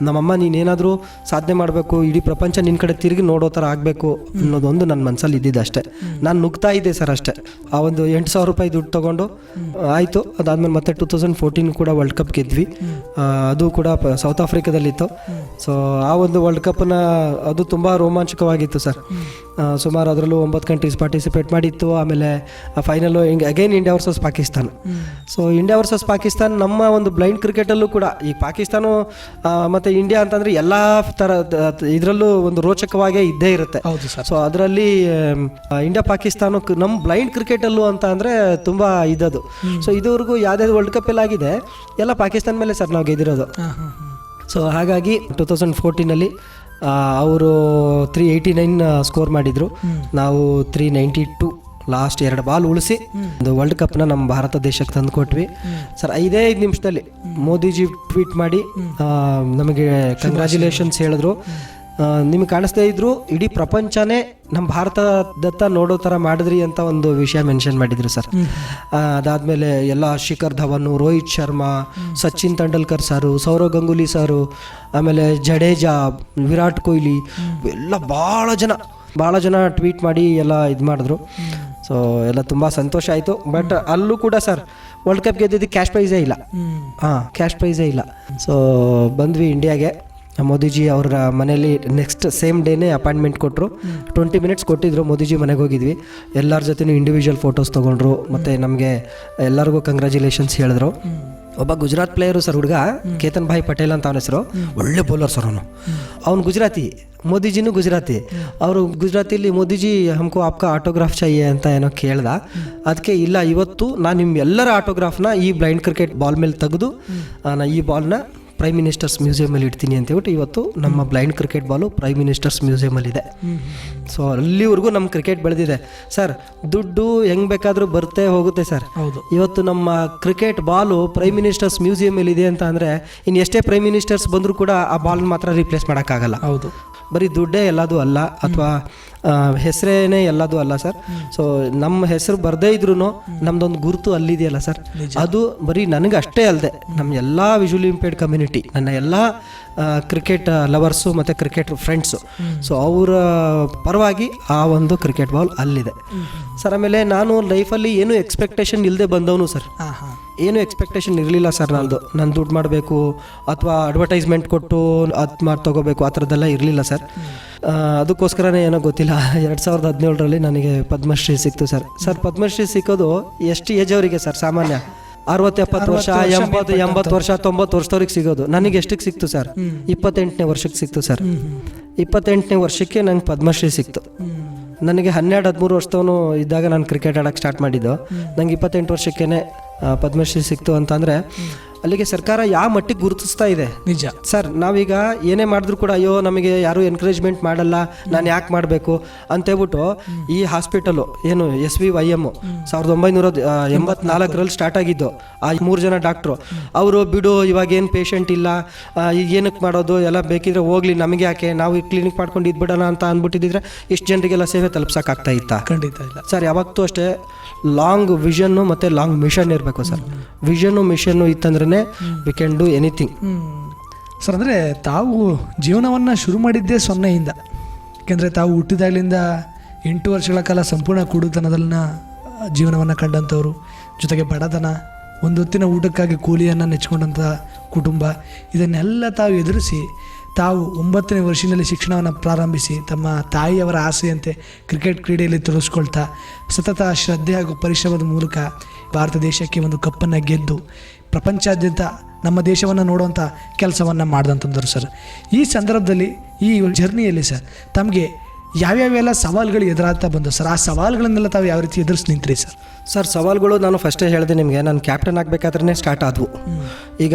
ನಮ್ಮಮ್ಮ ನೀನೇನಾದರೂ ಸಾಧನೆ ಮಾಡಬೇಕು, ಇಡೀ ಪ್ರಪಂಚ ನಿನ್ನ ಕಡೆ ತಿರುಗಿ ನೋಡೋ ಥರ ಆಗಬೇಕು ಅನ್ನೋದೊಂದು ನನ್ನ ಮನಸ್ಸಲ್ಲಿ ಇದ್ದಿದ್ದು ಅಷ್ಟೇ. ನಾನು ನುಗ್ತಾ ಇದ್ದೆ ಸರ್ ಅಷ್ಟೇ. ಆ ಒಂದು 8,000 ರೂಪಾಯಿ ದುಡ್ಡು ತೊಗೊಂಡು ಆಯಿತು. ಅದಾದಮೇಲೆ ಮತ್ತೆ 2014 ಕೂಡ ವರ್ಲ್ಡ್ ಕಪ್ ಗೆದ್ವಿ. ಅದು ಕೂಡ ಸೌತ್ ಆಫ್ರಿಕಾದಲ್ಲಿತ್ತು. ಸೊ ಆ ಒಂದು ವರ್ಲ್ಡ್ ಕಪ್ನ ಅದು ತುಂಬ ರೋಮಾಂಚಕವಾಗಿತ್ತು ಸರ್. ಸುಮಾರು ಅದರಲ್ಲೂ 9 ಕಂಟ್ರೀಸ್ ಪಾರ್ಟಿಸಿಪೇಟ್ ಮಾಡಿತ್ತು. ಆಮೇಲೆ final again India versus Pakistan. So India versus Pakistan ನಮ್ಮ ಒಂದು ಬ್ಲೈಂಡ್ ಕ್ರಿಕೆಟಲ್ಲೂ ಕೂಡ, ಈ ಪಾಕಿಸ್ತಾನ ಮತ್ತು ಇಂಡಿಯಾ ಅಂತಂದರೆ ಎಲ್ಲ ಥರ ಇದರಲ್ಲೂ ಒಂದು ರೋಚಕವಾಗೇ ಇದ್ದೇ ಇರುತ್ತೆ. ಸೊ ಅದರಲ್ಲಿ ಇಂಡಿಯಾ ಪಾಕಿಸ್ತಾನಕ್ಕೆ ನಮ್ಮ ಬ್ಲೈಂಡ್ ಕ್ರಿಕೆಟಲ್ಲೂ ಅಂತ ಅಂದರೆ ತುಂಬ ಇದದು. ಸೊ ಇದುವರೆಗೂ ಯಾವುದೇ ವರ್ಲ್ಡ್ ಕಪ್ ಎಲ್ಲ ಆಗಿದೆ ಎಲ್ಲ ಪಾಕಿಸ್ತಾನ ಮೇಲೆ ಸರ್ ನಾವು ಗೆದ್ದಿರೋದು. ಸೊ ಹಾಗಾಗಿ 2014ನಲ್ಲಿ ಅವರು 389 ಸ್ಕೋರ್ ಮಾಡಿದರು, ನಾವು 392. ಲಾಸ್ಟ್ 2 ಬಾಲ್ ಉಳಿಸಿ ಒಂದು ವರ್ಲ್ಡ್ ಕಪ್ನ ನಮ್ಮ ಭಾರತ ದೇಶಕ್ಕೆ ತಂದು ಕೊಟ್ವಿ ಸರ್. 5 ನಿಮಿಷದಲ್ಲಿ ಮೋದಿಜಿ ಟ್ವೀಟ್ ಮಾಡಿ ನಮಗೆ ಕಂಗ್ರ್ಯಾಚುಲೇಷನ್ಸ್ ಹೇಳಿದ್ರು. ನಿಮಗೆ ಕಾಣಿಸ್ತಾ ಇದ್ರು ಇಡೀ ಪ್ರಪಂಚನೇ ನಮ್ಮ ಭಾರತದತ್ತ ನೋಡೋ ಥರ ಮಾಡಿದ್ರಿ ಅಂತ ಒಂದು ವಿಷಯ ಮೆನ್ಷನ್ ಮಾಡಿದ್ರು ಸರ್. ಅದಾದಮೇಲೆ ಎಲ್ಲ ಶಿಖರ್ ಧವನ್, ರೋಹಿತ್ ಶರ್ಮಾ, ಸಚಿನ್ ತೆಂಡೂಲ್ಕರ್ ಸಾರು, ಸೌರವ್ ಗಂಗೂಲಿ ಸಾರು, ಆಮೇಲೆ ಜಡೇಜಾ, ವಿರಾಟ್ ಕೊಹ್ಲಿ ಎಲ್ಲ ಭಾಳ ಜನ ಟ್ವೀಟ್ ಮಾಡಿ ಎಲ್ಲ ಇದು ಮಾಡಿದ್ರು. ಸೊ ಎಲ್ಲ ತುಂಬ ಸಂತೋಷ ಆಯಿತು. ಬಟ್ ಅಲ್ಲೂ ಕೂಡ ಸರ್ ವರ್ಲ್ಡ್ ಕಪ್ ಗೆದ್ದಿದ್ದಕ್ಕೆ ಕ್ಯಾಶ್ ಪ್ರೈಸೇ ಇಲ್ಲ. ಕ್ಯಾಶ್ ಪ್ರೈಸೇ ಇಲ್ಲ. ಸೊ ಬಂದ್ವಿ ಇಂಡಿಯಾಗೆ. ಮೋದಿಜಿ ಅವರ ಮನೇಲಿ ನೆಕ್ಸ್ಟ್ ಸೇಮ್ ಡೇನೇ ಅಪಾಯಿಂಟ್ಮೆಂಟ್ ಕೊಟ್ಟರು. 20 ಮಿನಿಟ್ಸ್ ಕೊಟ್ಟಿದ್ರು. ಮೋದಿಜಿ ಮನೆಗೆ ಹೋಗಿದ್ವಿ. ಎಲ್ಲರ ಜೊತೆನೂ ಇಂಡಿವಿಜುವಲ್ ಫೋಟೋಸ್ ತೊಗೊಂಡ್ರು. ಮತ್ತು ನಮಗೆ ಎಲ್ಲರಿಗೂ ಕಂಗ್ರ್ಯಾಚುಲೇಷನ್ಸ್ ಹೇಳಿದ್ರು. ಒಬ್ಬ ಗುಜರಾತ್ ಪ್ಲೇಯರು ಸರ್, ಹುಡುಗ ಕೇತನ್ ಭಾಯ್ ಪಟೇಲ್ ಅಂತ ಅವನ ಹೆಸರು. ಒಳ್ಳೆ ಬೌಲರ್ ಸರ್ ಅವನು ಗುಜರಾತಿ. ಮೋದಿಜಿನೂ ಗುಜರಾತಿ. ಅವರು ಗುಜರಾತಿಲಿ ಮೋದಿಜಿ ಹಮ್ಕೋ ಆಪ್ಕಾ ಆಟೋಗ್ರಾಫ್ ಚಾಹಿಯೆ ಅಂತ ಏನೋ ಕೇಳ್ದ. ಅದಕ್ಕೆ ಇಲ್ಲ, ಇವತ್ತು ನಾನು ನಿಮ್ಮ ಎಲ್ಲರ ಆಟೋಗ್ರಾಫ್ನ ಈ ಬ್ಲೈಂಡ್ ಕ್ರಿಕೆಟ್ ಬಾಲ್ ಮೇಲೆ ತೆಗೆದು ಈ ಬಾಲ್ನ ಪ್ರೈಮ್ ಮಿನಿಸ್ಟರ್ಸ್ ಮ್ಯೂಸಿಯಮಲ್ಲಿ ಇಡ್ತೀನಿ ಅಂತೇಳ್ಬಿಟ್ಟು ಇವತ್ತು ನಮ್ಮ blind cricket ball prime ministers ಮ್ಯೂಸಿಯಮಲ್ಲಿದೆ. ಸೊ ಅಲ್ಲಿವರೆಗೂ ನಮ್ಮ ಕ್ರಿಕೆಟ್ ಬೆಳೆದಿದೆ ಸರ್. ದುಡ್ಡು ಹೆಂಗೆ ಬೇಕಾದರೂ ಬರ್ತೇ ಹೋಗುತ್ತೆ ಸರ್. ಇವತ್ತು ನಮ್ಮ ಕ್ರಿಕೆಟ್ ಬಾಲು ಪ್ರೈಮ್ ಮಿನಿಸ್ಟರ್ಸ್ ಮ್ಯೂಸಿಯಮಲ್ಲಿ ಇದೆ ಅಂತ ಅಂದರೆ ಇನ್ನು ಎಷ್ಟೇ ಪ್ರೈಮ್ ಮಿನಿಸ್ಟರ್ಸ್ ಬಂದರೂ ಕೂಡ ಆ ಬಾಲ್ ಮಾತ್ರ ರಿಪ್ಲೇಸ್ ಮಾಡೋಕ್ಕಾಗಲ್ಲ. ಹೌದು, ಬರೀ ದುಡ್ಡೇ ಎಲ್ಲದೂ ಅಲ್ಲ, ಅಥವಾ ಹೆಸರೇನೇ ಎಲ್ಲದೂ ಅಲ್ಲ ಸರ್. ಸೊ ನಮ್ಮ ಹೆಸರು ಬರದೇ ಇದ್ರೂ ನಮ್ದೊಂದು ಗುರುತು ಅಲ್ಲಿದೆಯಲ್ಲ ಸರ್, ಅದು ಬರೀ ನನಗೆ ಅಷ್ಟೇ ಅಲ್ಲದೆ ನಮ್ಮ ಎಲ್ಲ ವಿಜುವಲಿ ಇಂಪೇರ್ಡ್ ಕಮ್ಯುನಿಟಿ, ನನ್ನ ಎಲ್ಲ ಕ್ರಿಕೆಟ್ ಲವರ್ಸು ಮತ್ತು ಕ್ರಿಕೆಟ್ ಫ್ರೆಂಡ್ಸು, ಸೊ ಅವರ ಪರವಾಗಿ ಆ ಒಂದು ಕ್ರಿಕೆಟ್ ಬಾಲ್ ಅಲ್ಲಿದೆ ಸರ್. ಆಮೇಲೆ ನಾನು ಲೈಫಲ್ಲಿ ಏನೂ ಎಕ್ಸ್ಪೆಕ್ಟೇಷನ್ ಇಲ್ಲದೆ ಬಂದವನು ಸರ್. ಏನು ಎಕ್ಸ್ಪೆಕ್ಟೇಷನ್ ಇರಲಿಲ್ಲ ಸರ್ ನಂದು. ನಾನು ದುಡ್ಡು ಮಾಡಬೇಕು ಅಥವಾ ಅಡ್ವರ್ಟೈಸ್ಮೆಂಟ್ ಕೊಟ್ಟು ಅದು ಮಾಡಿ ತೊಗೋಬೇಕು, ಆ ಥರದ್ದೆಲ್ಲ ಇರಲಿಲ್ಲ ಸರ್. ಅದಕ್ಕೋಸ್ಕರನೇ ಏನೋ ಗೊತ್ತಿಲ್ಲ 2017ರಲ್ಲಿ ನನಗೆ ಪದ್ಮಶ್ರೀ ಸಿಕ್ತು ಸರ್. ಪದ್ಮಶ್ರೀ ಸಿಕ್ಕೋದು ಎಷ್ಟು ಏಜ್ ಅವರಿಗೆ ಸರ್? ಸಾಮಾನ್ಯ 60-70 ವರ್ಷ, 80 ವರ್ಷ, 90 ವರ್ಷದವ್ರಿಗೆ ಸಿಗೋದು. ನನಗೆ ಎಷ್ಟಕ್ಕೆ ಸಿಕ್ತು ಸರ್? 28ನೇ ವರ್ಷಕ್ಕೆ ಸಿಕ್ತು ಸರ್. 28ನೇ ವರ್ಷಕ್ಕೆ ನಂಗೆ ಪದ್ಮಶ್ರೀ ಸಿಕ್ತು. ನನಗೆ 12-13 ವರ್ಷದವನು ಇದ್ದಾಗ ನಾನು ಕ್ರಿಕೆಟ್ ಆಡೋಕ್ಕೆ ಸ್ಟಾರ್ಟ್ ಮಾಡಿದ್ದು. ನಂಗೆ 28 ವರ್ಷಕ್ಕೇ ಪದ್ಮಶ್ರೀ ಸಿಕ್ತು ಅಂತಂದರೆ ಅಲ್ಲಿಗೆ ಸರ್ಕಾರ ಯಾವ ಮಟ್ಟಿಗೆ ಗುರುತಿಸ್ತಾ ಇದೆ. ನಿಜ ಸರ್. ನಾವೀಗ ಏನೇ ಮಾಡಿದ್ರು ಕೂಡ ಅಯ್ಯೋ ನಮಗೆ ಯಾರೂ ಎನ್ಕರೇಜ್ಮೆಂಟ್ ಮಾಡಲ್ಲ, ನಾನು ಯಾಕೆ ಮಾಡಬೇಕು ಅಂತೇಳ್ಬಿಟ್ಟು ಈ ಹಾಸ್ಪಿಟಲು ಏನು SVYM 1984ರಲ್ಲಿ ಸ್ಟಾರ್ಟ್ ಆಗಿದ್ದು. ಆ 3 ಜನ ಡಾಕ್ಟ್ರು ಅವರು ಬಿಡು, ಇವಾಗ ಏನು ಪೇಷಂಟ್ ಇಲ್ಲ, ಈಗ ಏನಕ್ಕೆ ಮಾಡೋದು, ಎಲ್ಲ ಬೇಕಿದ್ರೆ ಹೋಗ್ಲಿ, ನಮಗೆ ಯಾಕೆ, ನಾವು ಈ ಕ್ಲಿನಿಕ್ ಮಾಡ್ಕೊಂಡು ಇದ್ಬಿಡೋಣ ಅಂತ ಅಂದ್ಬಿಟ್ಟಿದ್ರೆ ಇಷ್ಟು ಜನರಿಗೆಲ್ಲ ಸೇವೆ ತಲುಪ್ಸೋಕ್ಕಾಗ್ತಾ ಇತ್ತಾ? ಖಂಡಿತ ಇಲ್ಲ ಸರ್. ಯಾವತ್ತೂ ಅಷ್ಟೇ ಲಾಂಗ್ ವಿಷನ್ನು ಮತ್ತು ಲಾಂಗ್ ಮಿಷನ್ ಇರಬೇಕು ಸರ್. ವಿಷನ್ನು ಮಿಷನ್ನು ಇತ್ತಂದ್ರೆ we can do anything sir. ಅಂದರೆ ತಾವು ಜೀವನವನ್ನು ಶುರು ಮಾಡಿದ್ದೇ 0ಇಂದ. ಯಾಕೆಂದರೆ ತಾವು ಹುಟ್ಟಿದಾಗಲಿಂದ 8 ವರ್ಷಗಳ ಕಾಲ ಸಂಪೂರ್ಣ ಕುಡುತನದಲ್ಲಿನ ಜೀವನವನ್ನು ಕಂಡಂಥವ್ರು, ಜೊತೆಗೆ ಬಡತನ, ಒಂದು ಹೊತ್ತಿನ ಊಟಕ್ಕಾಗಿ ಕೂಲಿಯನ್ನು ನೆಚ್ಕೊಂಡಂಥ ಕುಟುಂಬ, ಇದನ್ನೆಲ್ಲ ತಾವು ಎದುರಿಸಿ ತಾವು 9ನೇ ವರ್ಷದಲ್ಲಿ ಶಿಕ್ಷಣವನ್ನು ಪ್ರಾರಂಭಿಸಿ ತಮ್ಮ ತಾಯಿಯವರ ಆಸೆಯಂತೆ ಕ್ರಿಕೆಟ್ ಕ್ರೀಡೆಯಲ್ಲಿ ತೊಡಗಿಸ್ಕೊಳ್ತಾ ಸತತ ಶ್ರದ್ಧೆ ಹಾಗೂ ಪರಿಶ್ರಮದ ಮೂಲಕ ಭಾರತ ದೇಶಕ್ಕೆ ಒಂದು ಕಪ್ಪನ್ನು ಗೆದ್ದು ಪ್ರಪಂಚಾದ್ಯಂತ ನಮ್ಮ ದೇಶವನ್ನು ನೋಡುವಂಥ ಕೆಲಸವನ್ನು ಮಾಡಿದಂಥದ್ದು ಸರ್. ಈ ಸಂದರ್ಭದಲ್ಲಿ ಈ ಜರ್ನಿಯಲ್ಲಿ ಸರ್ ತಮಗೆ ಯಾವ್ಯಾವೆಲ್ಲ ಸವಾಲುಗಳು ಎದುರಾಗ್ತಾ ಬಂದವು ಸರ್? ಆ ಸವಾಲುಗಳನ್ನೆಲ್ಲ ತಾವು ಯಾವ ರೀತಿ ಎದುರಿಸಿ ನಿಂತ್ರಿ ಸರ್? ಸವಾಲುಗಳು ನಾನು ಫಸ್ಟೇ ಹೇಳಿದೆ ನಿಮಗೆ, ನಾನು ಕ್ಯಾಪ್ಟನ್ ಆಗಬೇಕಾದ್ರೇ ಸ್ಟಾರ್ಟ್ ಆದವು. ಈಗ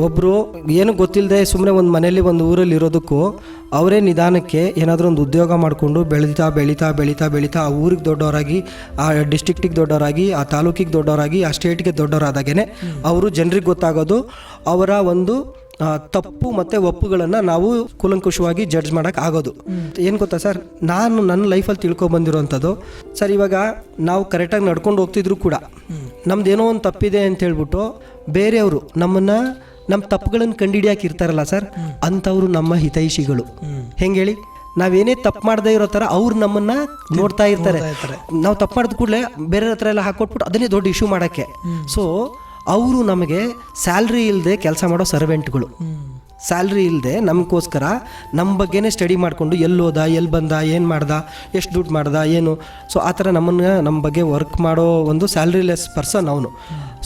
ಒಬ್ಬರು ಏನು ಗೊತ್ತಿಲ್ಲದೆ ಸುಮ್ಮನೆ ಒಂದು ಮನೆಯಲ್ಲಿ ಒಂದು ಊರಲ್ಲಿ ಇರೋದಕ್ಕೂ ಅವರೇ ನಿಧಾನಕ್ಕೆ ಏನಾದರೂ ಒಂದು ಉದ್ಯೋಗ ಮಾಡಿಕೊಂಡು ಬೆಳೀತಾ ಬೆಳೀತಾ ಬೆಳೀತಾ ಬೆಳೀತಾ ಆ ಊರಿಗೆ ದೊಡ್ಡವರಾಗಿ, ಆ ಡಿಸ್ಟ್ರಿಕ್ಟಿಗೆ ದೊಡ್ಡವರಾಗಿ, ಆ ತಾಲೂಕಿಗೆ ದೊಡ್ಡವರಾಗಿ, ಆ ಸ್ಟೇಟ್ಗೆ ದೊಡ್ಡವರಾದಾಗೇ ಅವರು ಜನರಿಗೆ ಗೊತ್ತಾಗೋದು. ಅವರ ಒಂದು ತಪ್ಪು ಮತ್ತು ಒಪ್ಪುಗಳನ್ನು ನಾವು ಕೂಲಂಕುಷವಾಗಿ ಜಡ್ಜ್ ಮಾಡೋಕ್ಕೆ ಆಗೋದು. ಏನು ಗೊತ್ತಾ ಸರ್, ನಾನು ನನ್ನ ಲೈಫಲ್ಲಿ ತಿಳ್ಕೊಬಂದಿರೋವಂಥದ್ದು ಸರ್, ಇವಾಗ ನಾವು ಕರೆಕ್ಟಾಗಿ ನಡ್ಕೊಂಡು ಹೋಗ್ತಿದ್ರು ಕೂಡ ನಮ್ದೇನೋ ಒಂದು ತಪ್ಪಿದೆ ಅಂತ ಹೇಳ್ಬಿಟ್ಟು ಬೇರೆಯವರು ನಮ್ಮ ತಪ್ಪುಗಳನ್ನು ಕಂಡುಹಿಡಿಯಾಕೆ ಇರ್ತಾರಲ್ಲ ಸರ್, ಅಂಥವ್ರು ನಮ್ಮ ಹಿತೈಷಿಗಳು. ಹೆಂಗೆ ಹೇಳಿ, ನಾವೇನೇ ತಪ್ಪು ಮಾಡದೇ ಇರೋ ಥರ ಅವ್ರು ನಮ್ಮನ್ನು ನೋಡ್ತಾ ಇರ್ತಾರೆ. ನಾವು ತಪ್ಪು ಮಾಡಿದ ಕೂಡಲೇ ಬೇರೆ ಹತ್ರ ಎಲ್ಲ ಹಾಕೊಟ್ಬಿಟ್ಟು ಅದನ್ನೇ ದೊಡ್ಡ ಇಶ್ಯೂ ಮಾಡೋಕ್ಕೆ. ಸೊ ಅವರು ನಮಗೆ ಸ್ಯಾಲ್ರಿ ಇಲ್ಲದೆ ಕೆಲಸ ಮಾಡೋ ಸರ್ವೆಂಟ್ಗಳು. ಸ್ಯಾಲ್ರಿ ಇಲ್ಲದೆ ನಮಗೋಸ್ಕರ ನಮ್ಮ ಬಗ್ಗೆನೇ ಸ್ಟಡಿ ಮಾಡಿಕೊಂಡು ಎಲ್ಲಿ ಹೋದ, ಎಲ್ಲಿ ಬಂದ, ಏನು ಮಾಡ್ದ, ಎಷ್ಟು ದುಡ್ಡು ಮಾಡ್ದ, ಏನು. ಸೊ ಆ ಥರ ನಮ್ಮ ಬಗ್ಗೆ ವರ್ಕ್ ಮಾಡೋ ಒಂದು ಸ್ಯಾಲ್ರಿಲೆಸ್ ಪರ್ಸನ್ ಅವನು.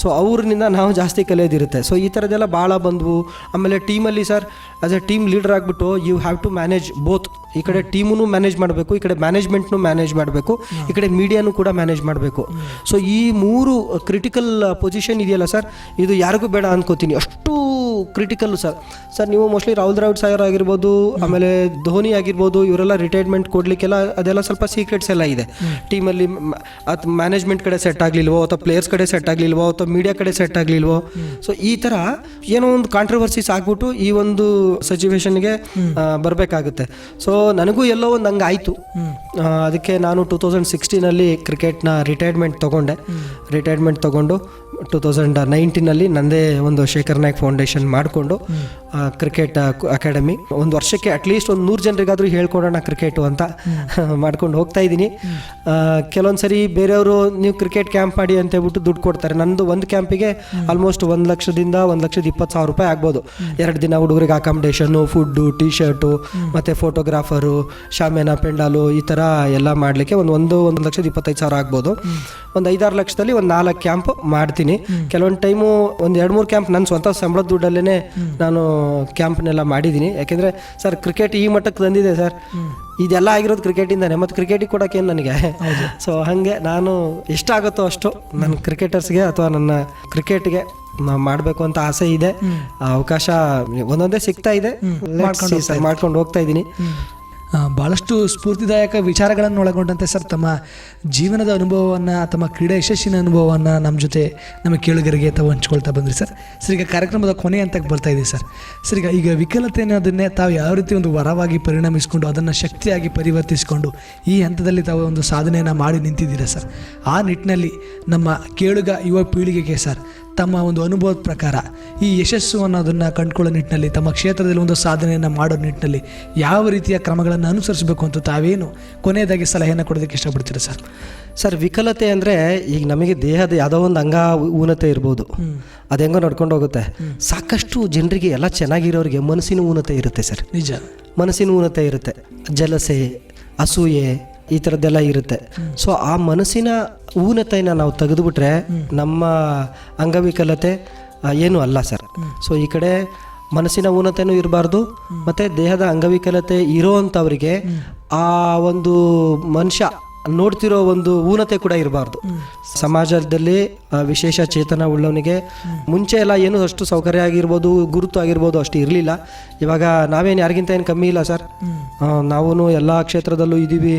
ಸೊ ಅವ್ರನ್ನಿಂದ ನಾವು ಜಾಸ್ತಿ ಕಲಿಯೋದಿರುತ್ತೆ. ಸೊ ಈ ಥರದ್ದೆಲ್ಲ ಭಾಳ ಬಂದವು. ಆಮೇಲೆ ಟೀಮಲ್ಲಿ sir as a team leader ಆಗಿಬಿಟ್ಟು you have to manage both. ಈ ಕಡೆ ಟೀಮೂ ಮ್ಯಾನೇಜ್ ಮಾಡಬೇಕು, ಈ ಕಡೆ ಮ್ಯಾನೇಜ್ಮೆಂಟ್ನು ಮ್ಯಾನೇಜ್ ಮಾಡಬೇಕು, ಈ ಕಡೆ ಮೀಡಿಯಾನು ಕೂಡ ಮ್ಯಾನೇಜ್ ಮಾಡಬೇಕು. ಸೊ ಈ 3 ಕ್ರಿಟಿಕಲ್ ಪೊಸಿಷನ್ ಇದೆಯಲ್ಲ ಸರ್, ಇದು ಯಾರಿಗೂ ಬೇಡ ಅಂದ್ಕೋತೀನಿ. ಅಷ್ಟು ಕ್ರಿಟಿಕಲ್ಲು ಸರ್ ನೀವು ಮೋಸ್ಟ್ಲಿ ರಾಹುಲ್ ದ್ರಾವಿಡ್ ಸಾಗರ್ ಆಗಿರ್ಬೋದು, ಆಮೇಲೆ ಧೋನಿ ಆಗಿರ್ಬೋದು, ಇವರೆಲ್ಲ ರಿಟೈರ್ಮೆಂಟ್ ಕೊಡಲಿಕ್ಕೆಲ್ಲ ಅದೆಲ್ಲ ಸ್ವಲ್ಪ ಸೀಕ್ರೆಟ್ಸ್ ಎಲ್ಲ ಇದೆ ಟೀಮಲ್ಲಿ. ಅದು ಮ್ಯಾನೇಜ್ಮೆಂಟ್ ಕಡೆ ಸೆಟ್ ಆಗಲಿಲ್ವೋ, ಅಥವಾ ಪ್ಲೇಯರ್ಸ್ ಕಡೆ ಸೆಟ್ ಆಗಲಿಲ್ವೋ, ಅಥವಾ ಮೀಡಿಯಾ ಕಡೆ ಸೆಟ್ ಆಗಲಿಲ್ವೋ. ಸೊ ಈ ಥರ ಏನೋ ಒಂದು ಕಾಂಟ್ರವರ್ಸೀಸ್ ಆಗ್ಬಿಟ್ಟು ಈ ಒಂದು ಸಿಚುವೇಶನ್ಗೆ ಬರಬೇಕಾಗುತ್ತೆ. ಸೊ ನನಗೂ ಎಲ್ಲೋ ಒಂದು ಹಂಗೆ ಆಯಿತು. ಅದಕ್ಕೆ ನಾನು 2016 ಕ್ರಿಕೆಟ್ನ ರಿಟೈರ್ಮೆಂಟ್ ತೊಗೊಂಡು 2019 ನಂದೇ ಒಂದು ಶೇಖರ್ ನಾಯ್ಕ್ ಫೌಂಡೇಶನ್ ಮಾಡಿಕೊಂಡು ಕ್ರಿಕೆಟ್ ಅಕಾಡೆಮಿ ಒಂದು ವರ್ಷಕ್ಕೆ ಅಟ್ಲೀಸ್ಟ್ ಒಂದು 100 ಜನರಿಗಾದರೂ ಹೇಳ್ಕೊಡೋಣ ಕ್ರಿಕೆಟು ಅಂತ ಮಾಡ್ಕೊಂಡು ಹೋಗ್ತಾ ಇದ್ದೀನಿ. ಕೆಲವೊಂದು ಸರಿ ಬೇರೆಯವರು ನೀವು ಕ್ರಿಕೆಟ್ ಕ್ಯಾಂಪ್ ಮಾಡಿ ಅಂತ ಹೇಳ್ಬಿಟ್ಟು ದುಡ್ಡು ಕೊಡ್ತಾರೆ. ನಂದು ಒಂದು ಕ್ಯಾಂಪಿಗೆ ಆಲ್ಮೋಸ್ಟ್ 1 ಲಕ್ಷದಿಂದ 1,20,000 ರೂಪಾಯಿ ಆಗ್ಬೋದು. 2 ದಿನ ಹುಡುಗರಿಗೆ ಅಕಾಮಿಡೇಷನ್ನು, ಫುಡ್ಡು, ಟೀ ಶರ್ಟು, ಮತ್ತು ಫೋಟೋಗ್ರಾಫರು, ಶಾಮಿಯಾನ, ಪೆಂಡಾಲು, ಈ ಥರ ಎಲ್ಲ ಮಾಡಲಿಕ್ಕೆ 1,25,000 ಆಗ್ಬೋದು. ಒಂದು 5-6 ಲಕ್ಷದಲ್ಲಿ ಒಂದು 4 ಕ್ಯಾಂಪ್ ಮಾಡ್ತೀನಿ. ಕೆಲವೊಂದು ಟೈಮು ಒಂದು 2-3 ಕ್ಯಾಂಪ್ ನನ್ನ ಸ್ವಂತ ಸಂಬಳದ ದುಡ್ಡಲ್ಲೇ ನಾನು ಕ್ಯಾಂಪ್ನೆಲ್ಲ ಮಾಡಿದ್ದೀನಿ. ಯಾಕೆಂದರೆ ಸರ್ ಕ್ರಿಕೆಟ್ ಈ ಮಟ್ಟಕ್ಕೆ ತಂದಿದೆ ಸರ್, ಇದೆಲ್ಲ ಆಗಿರೋದು ಕ್ರಿಕೆಟಿಂದಾನೆ, ಮತ್ತು ಕ್ರಿಕೆಟಿಗೆ ಕೊಡೋಕ್ಕೇನು ನನಗೆ. ಸೊ ಹಾಗೆ ನಾನು ಎಷ್ಟಾಗುತ್ತೋ ಅಷ್ಟು ನನ್ನ ಕ್ರಿಕೆಟರ್ಸ್ಗೆ ಅಥವಾ ನನ್ನ ಕ್ರಿಕೆಟ್ಗೆ ಮಾಡಬೇಕು ಅಂತ ಆಸೆ ಇದೆ. ಅವಕಾಶ ಒಂದೊಂದೇ ಸಿಗ್ತಾ ಇದೆ, ಮಾಡ್ಕೊಂಡು ಹೋಗ್ತಾ ಇದ್ದೀನಿ. ಭಾಳಷ್ಟು ಸ್ಫೂರ್ತಿದಾಯಕ ವಿಚಾರಗಳನ್ನು ಒಳಗೊಂಡಂತೆ ಸರ್ ತಮ್ಮ ಜೀವನದ ಅನುಭವವನ್ನು, ತಮ್ಮ ಕ್ರೀಡಾ ಯಶಸ್ಸಿನ ಅನುಭವವನ್ನು ನಮ್ಮ ಜೊತೆ ನಮ್ಮ ಕೇಳುಗರಿಗೆ ತಾವು ಹಂಚ್ಕೊಳ್ತಾ ಬಂದ್ರಿ ಸರ್. ಈಗ ಕಾರ್ಯಕ್ರಮದ ಕೊನೆ ಹಂತಕ್ಕೆ ಬರ್ತಾ ಇದೆ ಸರ್. ಈಗ ವಿಕಲತೆ ಅನ್ನೋದನ್ನೇ ತಾವು ಯಾವ ರೀತಿ ಒಂದು ವರವಾಗಿ ಪರಿಣಮಿಸಿಕೊಂಡು ಅದನ್ನು ಶಕ್ತಿಯಾಗಿ ಪರಿವರ್ತಿಸಿಕೊಂಡು ಈ ಹಂತದಲ್ಲಿ ತಾವು ಒಂದು ಸಾಧನೆಯನ್ನು ಮಾಡಿ ನಿಂತಿದ್ದೀರಾ ಸರ್. ಆ ನಿಟ್ಟಿನಲ್ಲಿ ನಮ್ಮ ಕೇಳುಗ ಯುವ ಪೀಳಿಗೆಗೆ ಸರ್ ತಮ್ಮ ಒಂದು ಅನುಭವದ ಪ್ರಕಾರ ಈ ಯಶಸ್ಸು ಅನ್ನೋದನ್ನು ಕಂಡುಕೊಳ್ಳೋ ನಿಟ್ಟಿನಲ್ಲಿ, ತಮ್ಮ ಕ್ಷೇತ್ರದಲ್ಲಿ ಒಂದು ಸಾಧನೆಯನ್ನು ಮಾಡೋ ನಿಟ್ಟಿನಲ್ಲಿ ಯಾವ ರೀತಿಯ ಕ್ರಮಗಳನ್ನು ಅನುಸರಿಸಬೇಕು ಅಂತ ತಾವೇನು ಕೊನೆಯದಾಗಿ ಸಲಹೆಯನ್ನು ಕೊಡೋದಕ್ಕೆ ಇಷ್ಟಪಡ್ತೀರಾ ಸರ್? ಸರ್ ವಿಕಲತೆ ಅಂದರೆ ಈಗ ನಮಗೆ ದೇಹದ ಯಾವುದೋ ಒಂದು ಅಂಗ ಊನತೆ ಇರ್ಬೋದು, ಅದು ಹೆಂಗೋ ನಡ್ಕೊಂಡು ಹೋಗುತ್ತೆ. ಸಾಕಷ್ಟು ಜನರಿಗೆ ಎಲ್ಲ ಚೆನ್ನಾಗಿರೋರಿಗೆ ಮನಸ್ಸಿನ ಊನತೆ ಇರುತ್ತೆ ಸರ್. ನಿಜ, ಮನಸ್ಸಿನ ಊನತೆ ಇರುತ್ತೆ, ಜಲಸೆ, ಅಸೂಯೆ, ಈ ಥರದ್ದೆಲ್ಲ ಇರುತ್ತೆ. ಸೊ ಆ ಮನಸ್ಸಿನ ಊನತೆಯನ್ನು ನಾವು ತೆಗೆದುಬಿಟ್ರೆ ನಮ್ಮ ಅಂಗವಿಕಲತೆ ಏನೂ ಅಲ್ಲ ಸರ್. ಸೊ ಈ ಕಡೆ ಮನಸ್ಸಿನ ಊನತೆನೂ ಇರಬಾರ್ದು, ಮತ್ತು ದೇಹದ ಅಂಗವಿಕಲತೆ ಇರೋವಂಥವ್ರಿಗೆ ಆ ಒಂದು ಮನುಷ್ಯ ನೋಡ್ತಿರೋ ಒಂದು ಊನತೆ ಕೂಡ ಇರಬಾರ್ದು. ಸಮಾಜದಲ್ಲಿ ವಿಶೇಷ ಚೇತನ ಉಳ್ಳವನಿಗೆ ಮುಂಚೆ ಎಲ್ಲ ಏನು ಅಷ್ಟು ಸೌಕರ್ಯ ಆಗಿರ್ಬೋದು, ಗುರುತು ಆಗಿರ್ಬೋದು ಅಷ್ಟು ಇರಲಿಲ್ಲ. ಇವಾಗ ನಾವೇನು ಯಾರಿಗಿಂತ ಏನು ಕಮ್ಮಿ ಇಲ್ಲ ಸರ್. ನಾವು ಎಲ್ಲ ಕ್ಷೇತ್ರದಲ್ಲೂ ಇದ್ದೀವಿ,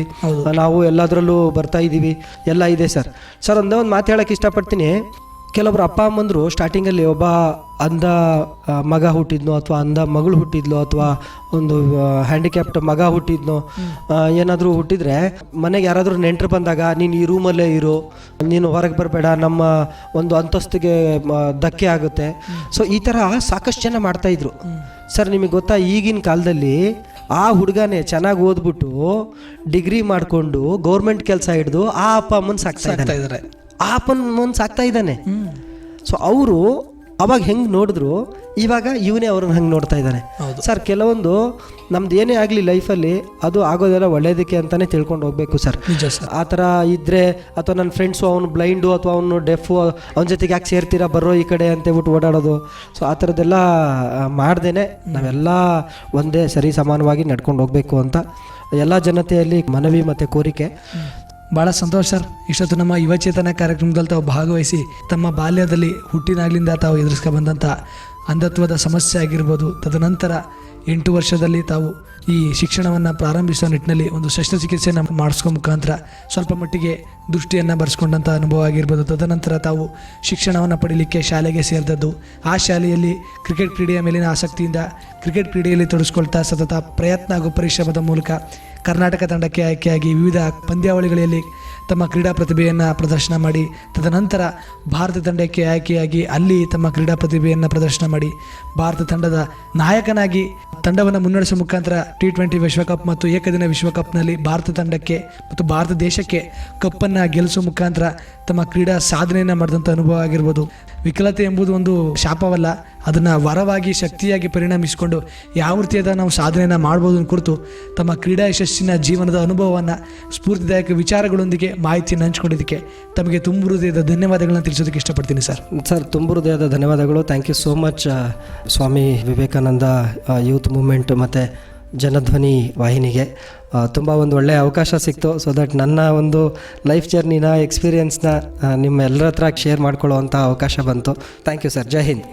ನಾವು ಎಲ್ಲದರಲ್ಲೂ ಬರ್ತಾ ಇದ್ದೀವಿ, ಎಲ್ಲ ಇದೆ ಸರ್. ಒಂದೇ ಒಂದು ಮಾತು ಹೇಳೋಕ್ಕೆ ಇಷ್ಟಪಡ್ತೀನಿ. ಕೆಲವೊಬ್ರು ಅಪ್ಪ ಅಮ್ಮಂದರು ಸ್ಟಾರ್ಟಿಂಗಲ್ಲಿ ಒಬ್ಬ ಅಂಧ ಮಗ ಹುಟ್ಟಿದ್ನೋ, ಅಥವಾ ಅಂಧ ಮಗಳು ಹುಟ್ಟಿದ್ಲೋ, ಅಥವಾ ಒಂದು ಹ್ಯಾಂಡಿಕ್ಯಾಪ್ಟ್ ಮಗ ಹುಟ್ಟಿದ್ನೋ, ಏನಾದರೂ ಹುಟ್ಟಿದರೆ ಮನೆಗೆ ಯಾರಾದರೂ ನೆಂಟರು ಬಂದಾಗ ನೀನು ಈ ರೂಮಲ್ಲೇ ಇರು, ನೀನು ಹೊರಗೆ ಬರಬೇಡ, ನಮ್ಮ ಒಂದು ಅಂತಸ್ತಿಗೆ ಧಕ್ಕೆ ಆಗುತ್ತೆ. ಸೊ ಈ ಥರ ಸಾಕಷ್ಟು ಜನ ಮಾಡ್ತಾಯಿದ್ರು ಸರ್. ನಿಮಗೆ ಗೊತ್ತಾ, ಈಗಿನ ಕಾಲದಲ್ಲಿ ಆ ಹುಡುಗನೇ ಚೆನ್ನಾಗಿ ಓದ್ಬಿಟ್ಟು ಡಿಗ್ರಿ ಮಾಡಿಕೊಂಡು ಗೌರ್ಮೆಂಟ್ ಕೆಲಸ ಹಿಡಿದು ಆ ಅಪ್ಪ ಅಮ್ಮನ ಸಾಕ್ತಾ ಇದ್ದಾರೆ, ಆ ಅಪ್ಪನ ಮುಂದೆ ಸಾಕ್ತಾ ಇದ್ದಾನೆ. ಸೊ ಅವರು ಅವಾಗ ಹೆಂಗೆ ನೋಡಿದ್ರು, ಇವಾಗ ಇವನೇ ಅವ್ರನ್ನ ಹಂಗೆ ನೋಡ್ತಾ ಇದ್ದಾನೆ ಸರ್. ಕೆಲವೊಂದು ನಮ್ದು ಏನೇ ಆಗಲಿ ಲೈಫಲ್ಲಿ ಅದು ಆಗೋದೆಲ್ಲ ಒಳ್ಳೇದಕ್ಕೆ ಅಂತಲೇ ತಿಳ್ಕೊಂಡು ಹೋಗ್ಬೇಕು ಸರ್. ಆ ಥರ ಇದ್ದರೆ, ಅಥವಾ ನನ್ನ ಫ್ರೆಂಡ್ಸು ಅವನು ಬ್ಲೈಂಡು ಅಥವಾ ಅವನು ಡೆಫು, ಅವನ ಜೊತೆಗೆ ಯಾಕೆ ಸೇರ್ತೀರಾ, ಬರೋ ಈ ಕಡೆ ಅಂತೇಳ್ಬಿಟ್ಟು ಓಡಾಡೋದು. ಸೊ ಆ ಥರದ್ದೆಲ್ಲ ಮಾಡ್ದೇನೆ ನಾವೆಲ್ಲ ಒಂದೇ ಸರಿ ಸಮಾನವಾಗಿ ನಡ್ಕೊಂಡು ಹೋಗಬೇಕು ಅಂತ ಎಲ್ಲ ಜನತೆಯಲ್ಲಿ ಮನವಿ ಮತ್ತು ಕೋರಿಕೆ. ಭಾಳ ಸಂತೋಷ ಸರ್. ಇಷ್ಟೊತ್ತು ನಮ್ಮ ಯುವಚೇತನ ಕಾರ್ಯಕ್ರಮದಲ್ಲಿ ತಾವು ಭಾಗವಹಿಸಿ ತಮ್ಮ ಬಾಲ್ಯದಲ್ಲಿ ಹುಟ್ಟಿನಾಗ್ಲಿಂದ ತಾವು ಎದುರಿಸ್ಕೊ ಬಂದಂಥ ಅಂಧತ್ವದ ಸಮಸ್ಯೆ ಆಗಿರ್ಬೋದು, ತದನಂತರ 8 ವರ್ಷದಲ್ಲಿ ತಾವು ಈ ಶಿಕ್ಷಣವನ್ನು ಪ್ರಾರಂಭಿಸೋ ನಿಟ್ಟಿನಲ್ಲಿ ಒಂದು ಶಸ್ತ್ರಚಿಕಿತ್ಸೆಯನ್ನು ಮಾಡಿಸ್ಕೊ ಮುಖಾಂತರ ಸ್ವಲ್ಪ ಮಟ್ಟಿಗೆ ದೃಷ್ಟಿಯನ್ನು ಬರೆಸ್ಕೊಂಡಂಥ ಅನುಭವ ಆಗಿರ್ಬೋದು. ತದನಂತರ ತಾವು ಶಿಕ್ಷಣವನ್ನು ಪಡೀಲಿಕ್ಕೆ ಶಾಲೆಗೆ ಸೇರಿದದ್ದು, ಆ ಶಾಲೆಯಲ್ಲಿ ಕ್ರಿಕೆಟ್ ಕ್ರೀಡೆಯ ಮೇಲಿನ ಆಸಕ್ತಿಯಿಂದ ಕ್ರಿಕೆಟ್ ಕ್ರೀಡೆಯಲ್ಲಿ ತೊಡಗಿಸ್ಕೊಳ್ತಾ ಸತತ ಪ್ರಯತ್ನ ಹಾಗೂ ಪರಿಶ್ರಮದ ಮೂಲಕ ಕರ್ನಾಟಕ ತಂಡಕ್ಕೆ ಆಯ್ಕೆಯಾಗಿ ವಿವಿಧ ಪಂದ್ಯಾವಳಿಗಳಲ್ಲಿ ತಮ್ಮ ಕ್ರೀಡಾ ಪ್ರತಿಭೆಯನ್ನು ಪ್ರದರ್ಶನ ಮಾಡಿ, ತದನಂತರ ಭಾರತ ತಂಡಕ್ಕೆ ಆಯ್ಕೆಯಾಗಿ ಅಲ್ಲಿ ತಮ್ಮ ಕ್ರೀಡಾ ಪ್ರತಿಭೆಯನ್ನು ಪ್ರದರ್ಶನ ಮಾಡಿ ಭಾರತ ತಂಡದ ನಾಯಕನಾಗಿ ತಂಡವನ್ನು ಮುನ್ನಡೆಸುವ ಮುಖಾಂತರ T20 ವಿಶ್ವಕಪ್ ಮತ್ತು ಏಕದಿನ ವಿಶ್ವಕಪ್ನಲ್ಲಿ ಭಾರತ ತಂಡಕ್ಕೆ ಮತ್ತು ಭಾರತ ದೇಶಕ್ಕೆ ಕಪ್ಪನ್ನು ಗೆಲ್ಲಿಸುವ ಮುಖಾಂತರ ತಮ್ಮ ಕ್ರೀಡಾ ಸಾಧನೆಯನ್ನು ಮಾಡಿದಂಥ ಅನುಭವ ಆಗಿರ್ಬೋದು. ವಿಕಲತೆ ಎಂಬುದು ಒಂದು ಶಾಪವಲ್ಲ, ಅದನ್ನು ವರವಾಗಿ ಶಕ್ತಿಯಾಗಿ ಪರಿಣಮಿಸಿಕೊಂಡು ಯಾವ ರೀತಿಯಾದ ನಾವು ಸಾಧನೆಯನ್ನು ಮಾಡ್ಬೋದು ಕುರಿತು ತಮ್ಮ ಕ್ರೀಡಾ ಯಶಸ್ಸಿನ ಜೀವನದ ಅನುಭವವನ್ನು ಸ್ಫೂರ್ತಿದಾಯಕ ವಿಚಾರಗಳೊಂದಿಗೆ ಮಾಹಿತಿಯನ್ನು ಹಂಚ್ಕೊಂಡಿದ್ದಕ್ಕೆ ತಮಗೆ ತುಂಬ ಹೃದಯದ ಧನ್ಯವಾದಗಳನ್ನ ತಿಳಿಸೋದಕ್ಕೆ ಇಷ್ಟಪಡ್ತೀನಿ ಸರ್. ತುಂಬ ಹೃದಯದ ಧನ್ಯವಾದಗಳು. Thank you so much. Swami Vivekananda youth movement ಮತ್ತು ಜನಧ್ವನಿ ವಾಹಿನಿಗೆ ತುಂಬ ಒಂದು ಒಳ್ಳೆಯ ಅವಕಾಶ ಸಿಕ್ತು. ಸೊ ದಟ್ ನನ್ನ ಒಂದು ಲೈಫ್ ಜರ್ನಿನ ಎಕ್ಸ್ಪೀರಿಯನ್ಸ್ನ ನಿಮ್ಮ ಎಲ್ಲರ ಹತ್ರ ಶೇರ್ ಮಾಡ್ಕೊಳ್ಳೋ ಅಂಥ ಅವಕಾಶ ಬಂತು. Thank you sir. ಜೈ ಹಿಂದ್.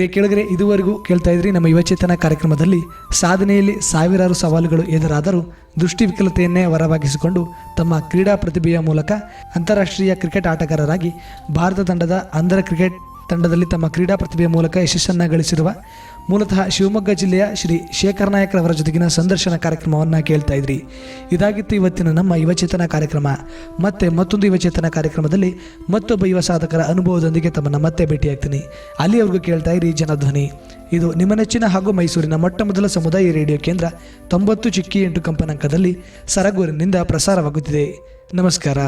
ಪ್ರಿಯ ಕೇಳಿದರೆ ಇದುವರೆಗೂ ಕೇಳ್ತಾ ಇದ್ರಿ ನಮ್ಮ ಯುವಚೇತನ ಕಾರ್ಯಕ್ರಮದಲ್ಲಿ ಸಾಧನೆಯಲ್ಲಿ ಸಾವಿರಾರು ಸವಾಲುಗಳು ಎದುರಾದರೂ ದೃಷ್ಟಿವಿಕಲತೆಯನ್ನೇ ಹೊರವಾಗಿಸಿಕೊಂಡು ತಮ್ಮ ಕ್ರೀಡಾ ಪ್ರತಿಭೆಯ ಮೂಲಕ ಅಂತಾರಾಷ್ಟ್ರೀಯ ಕ್ರಿಕೆಟ್ ಆಟಗಾರರಾಗಿ ಭಾರತ ತಂಡದ ಅಂಧರ ಕ್ರಿಕೆಟ್ ತಂಡದಲ್ಲಿ ತಮ್ಮ ಕ್ರೀಡಾ ಪ್ರತಿಭೆಯ ಮೂಲಕ ಯಶಸ್ಸನ್ನು ಗಳಿಸಿರುವ ಮೂಲತಃ ಶಿವಮೊಗ್ಗ ಜಿಲ್ಲೆಯ ಶ್ರೀ ಶೇಖರ್ ನಾಯಕ್ರವರ ಜೊತೆಗಿನ ಸಂದರ್ಶನ ಕಾರ್ಯಕ್ರಮವನ್ನು ಕೇಳ್ತಾ ಇದ್ರಿ. ಇದಾಗಿತ್ತು ಇವತ್ತಿನ ನಮ್ಮ ಯುವಚೇತನ ಕಾರ್ಯಕ್ರಮ. ಮತ್ತೆ ಮತ್ತೊಂದು ಯುವಚೇತನ ಕಾರ್ಯಕ್ರಮದಲ್ಲಿ ಮತ್ತೊಬ್ಬ ಯುವ ಸಾಧಕರ ಅನುಭವದೊಂದಿಗೆ ತಮ್ಮನ್ನು ಮತ್ತೆ ಭೇಟಿಯಾಗ್ತೀನಿ. ಅಲ್ಲಿಯವರೆಗೂ ಕೇಳ್ತಾ ಇರಿ ಜನಧ್ವನಿ. ಇದು ನಿಮ್ಮ ನೆಚ್ಚಿನ ಹಾಗೂ ಮೈಸೂರಿನ ಮೊಟ್ಟಮೊದಲ ಸಮುದಾಯ ರೇಡಿಯೋ ಕೇಂದ್ರ 90.8 ಕಂಪನಾಂಕದಲ್ಲಿ ಸರಗೂರಿನಿಂದ ಪ್ರಸಾರವಾಗುತ್ತಿದೆ. ನಮಸ್ಕಾರ.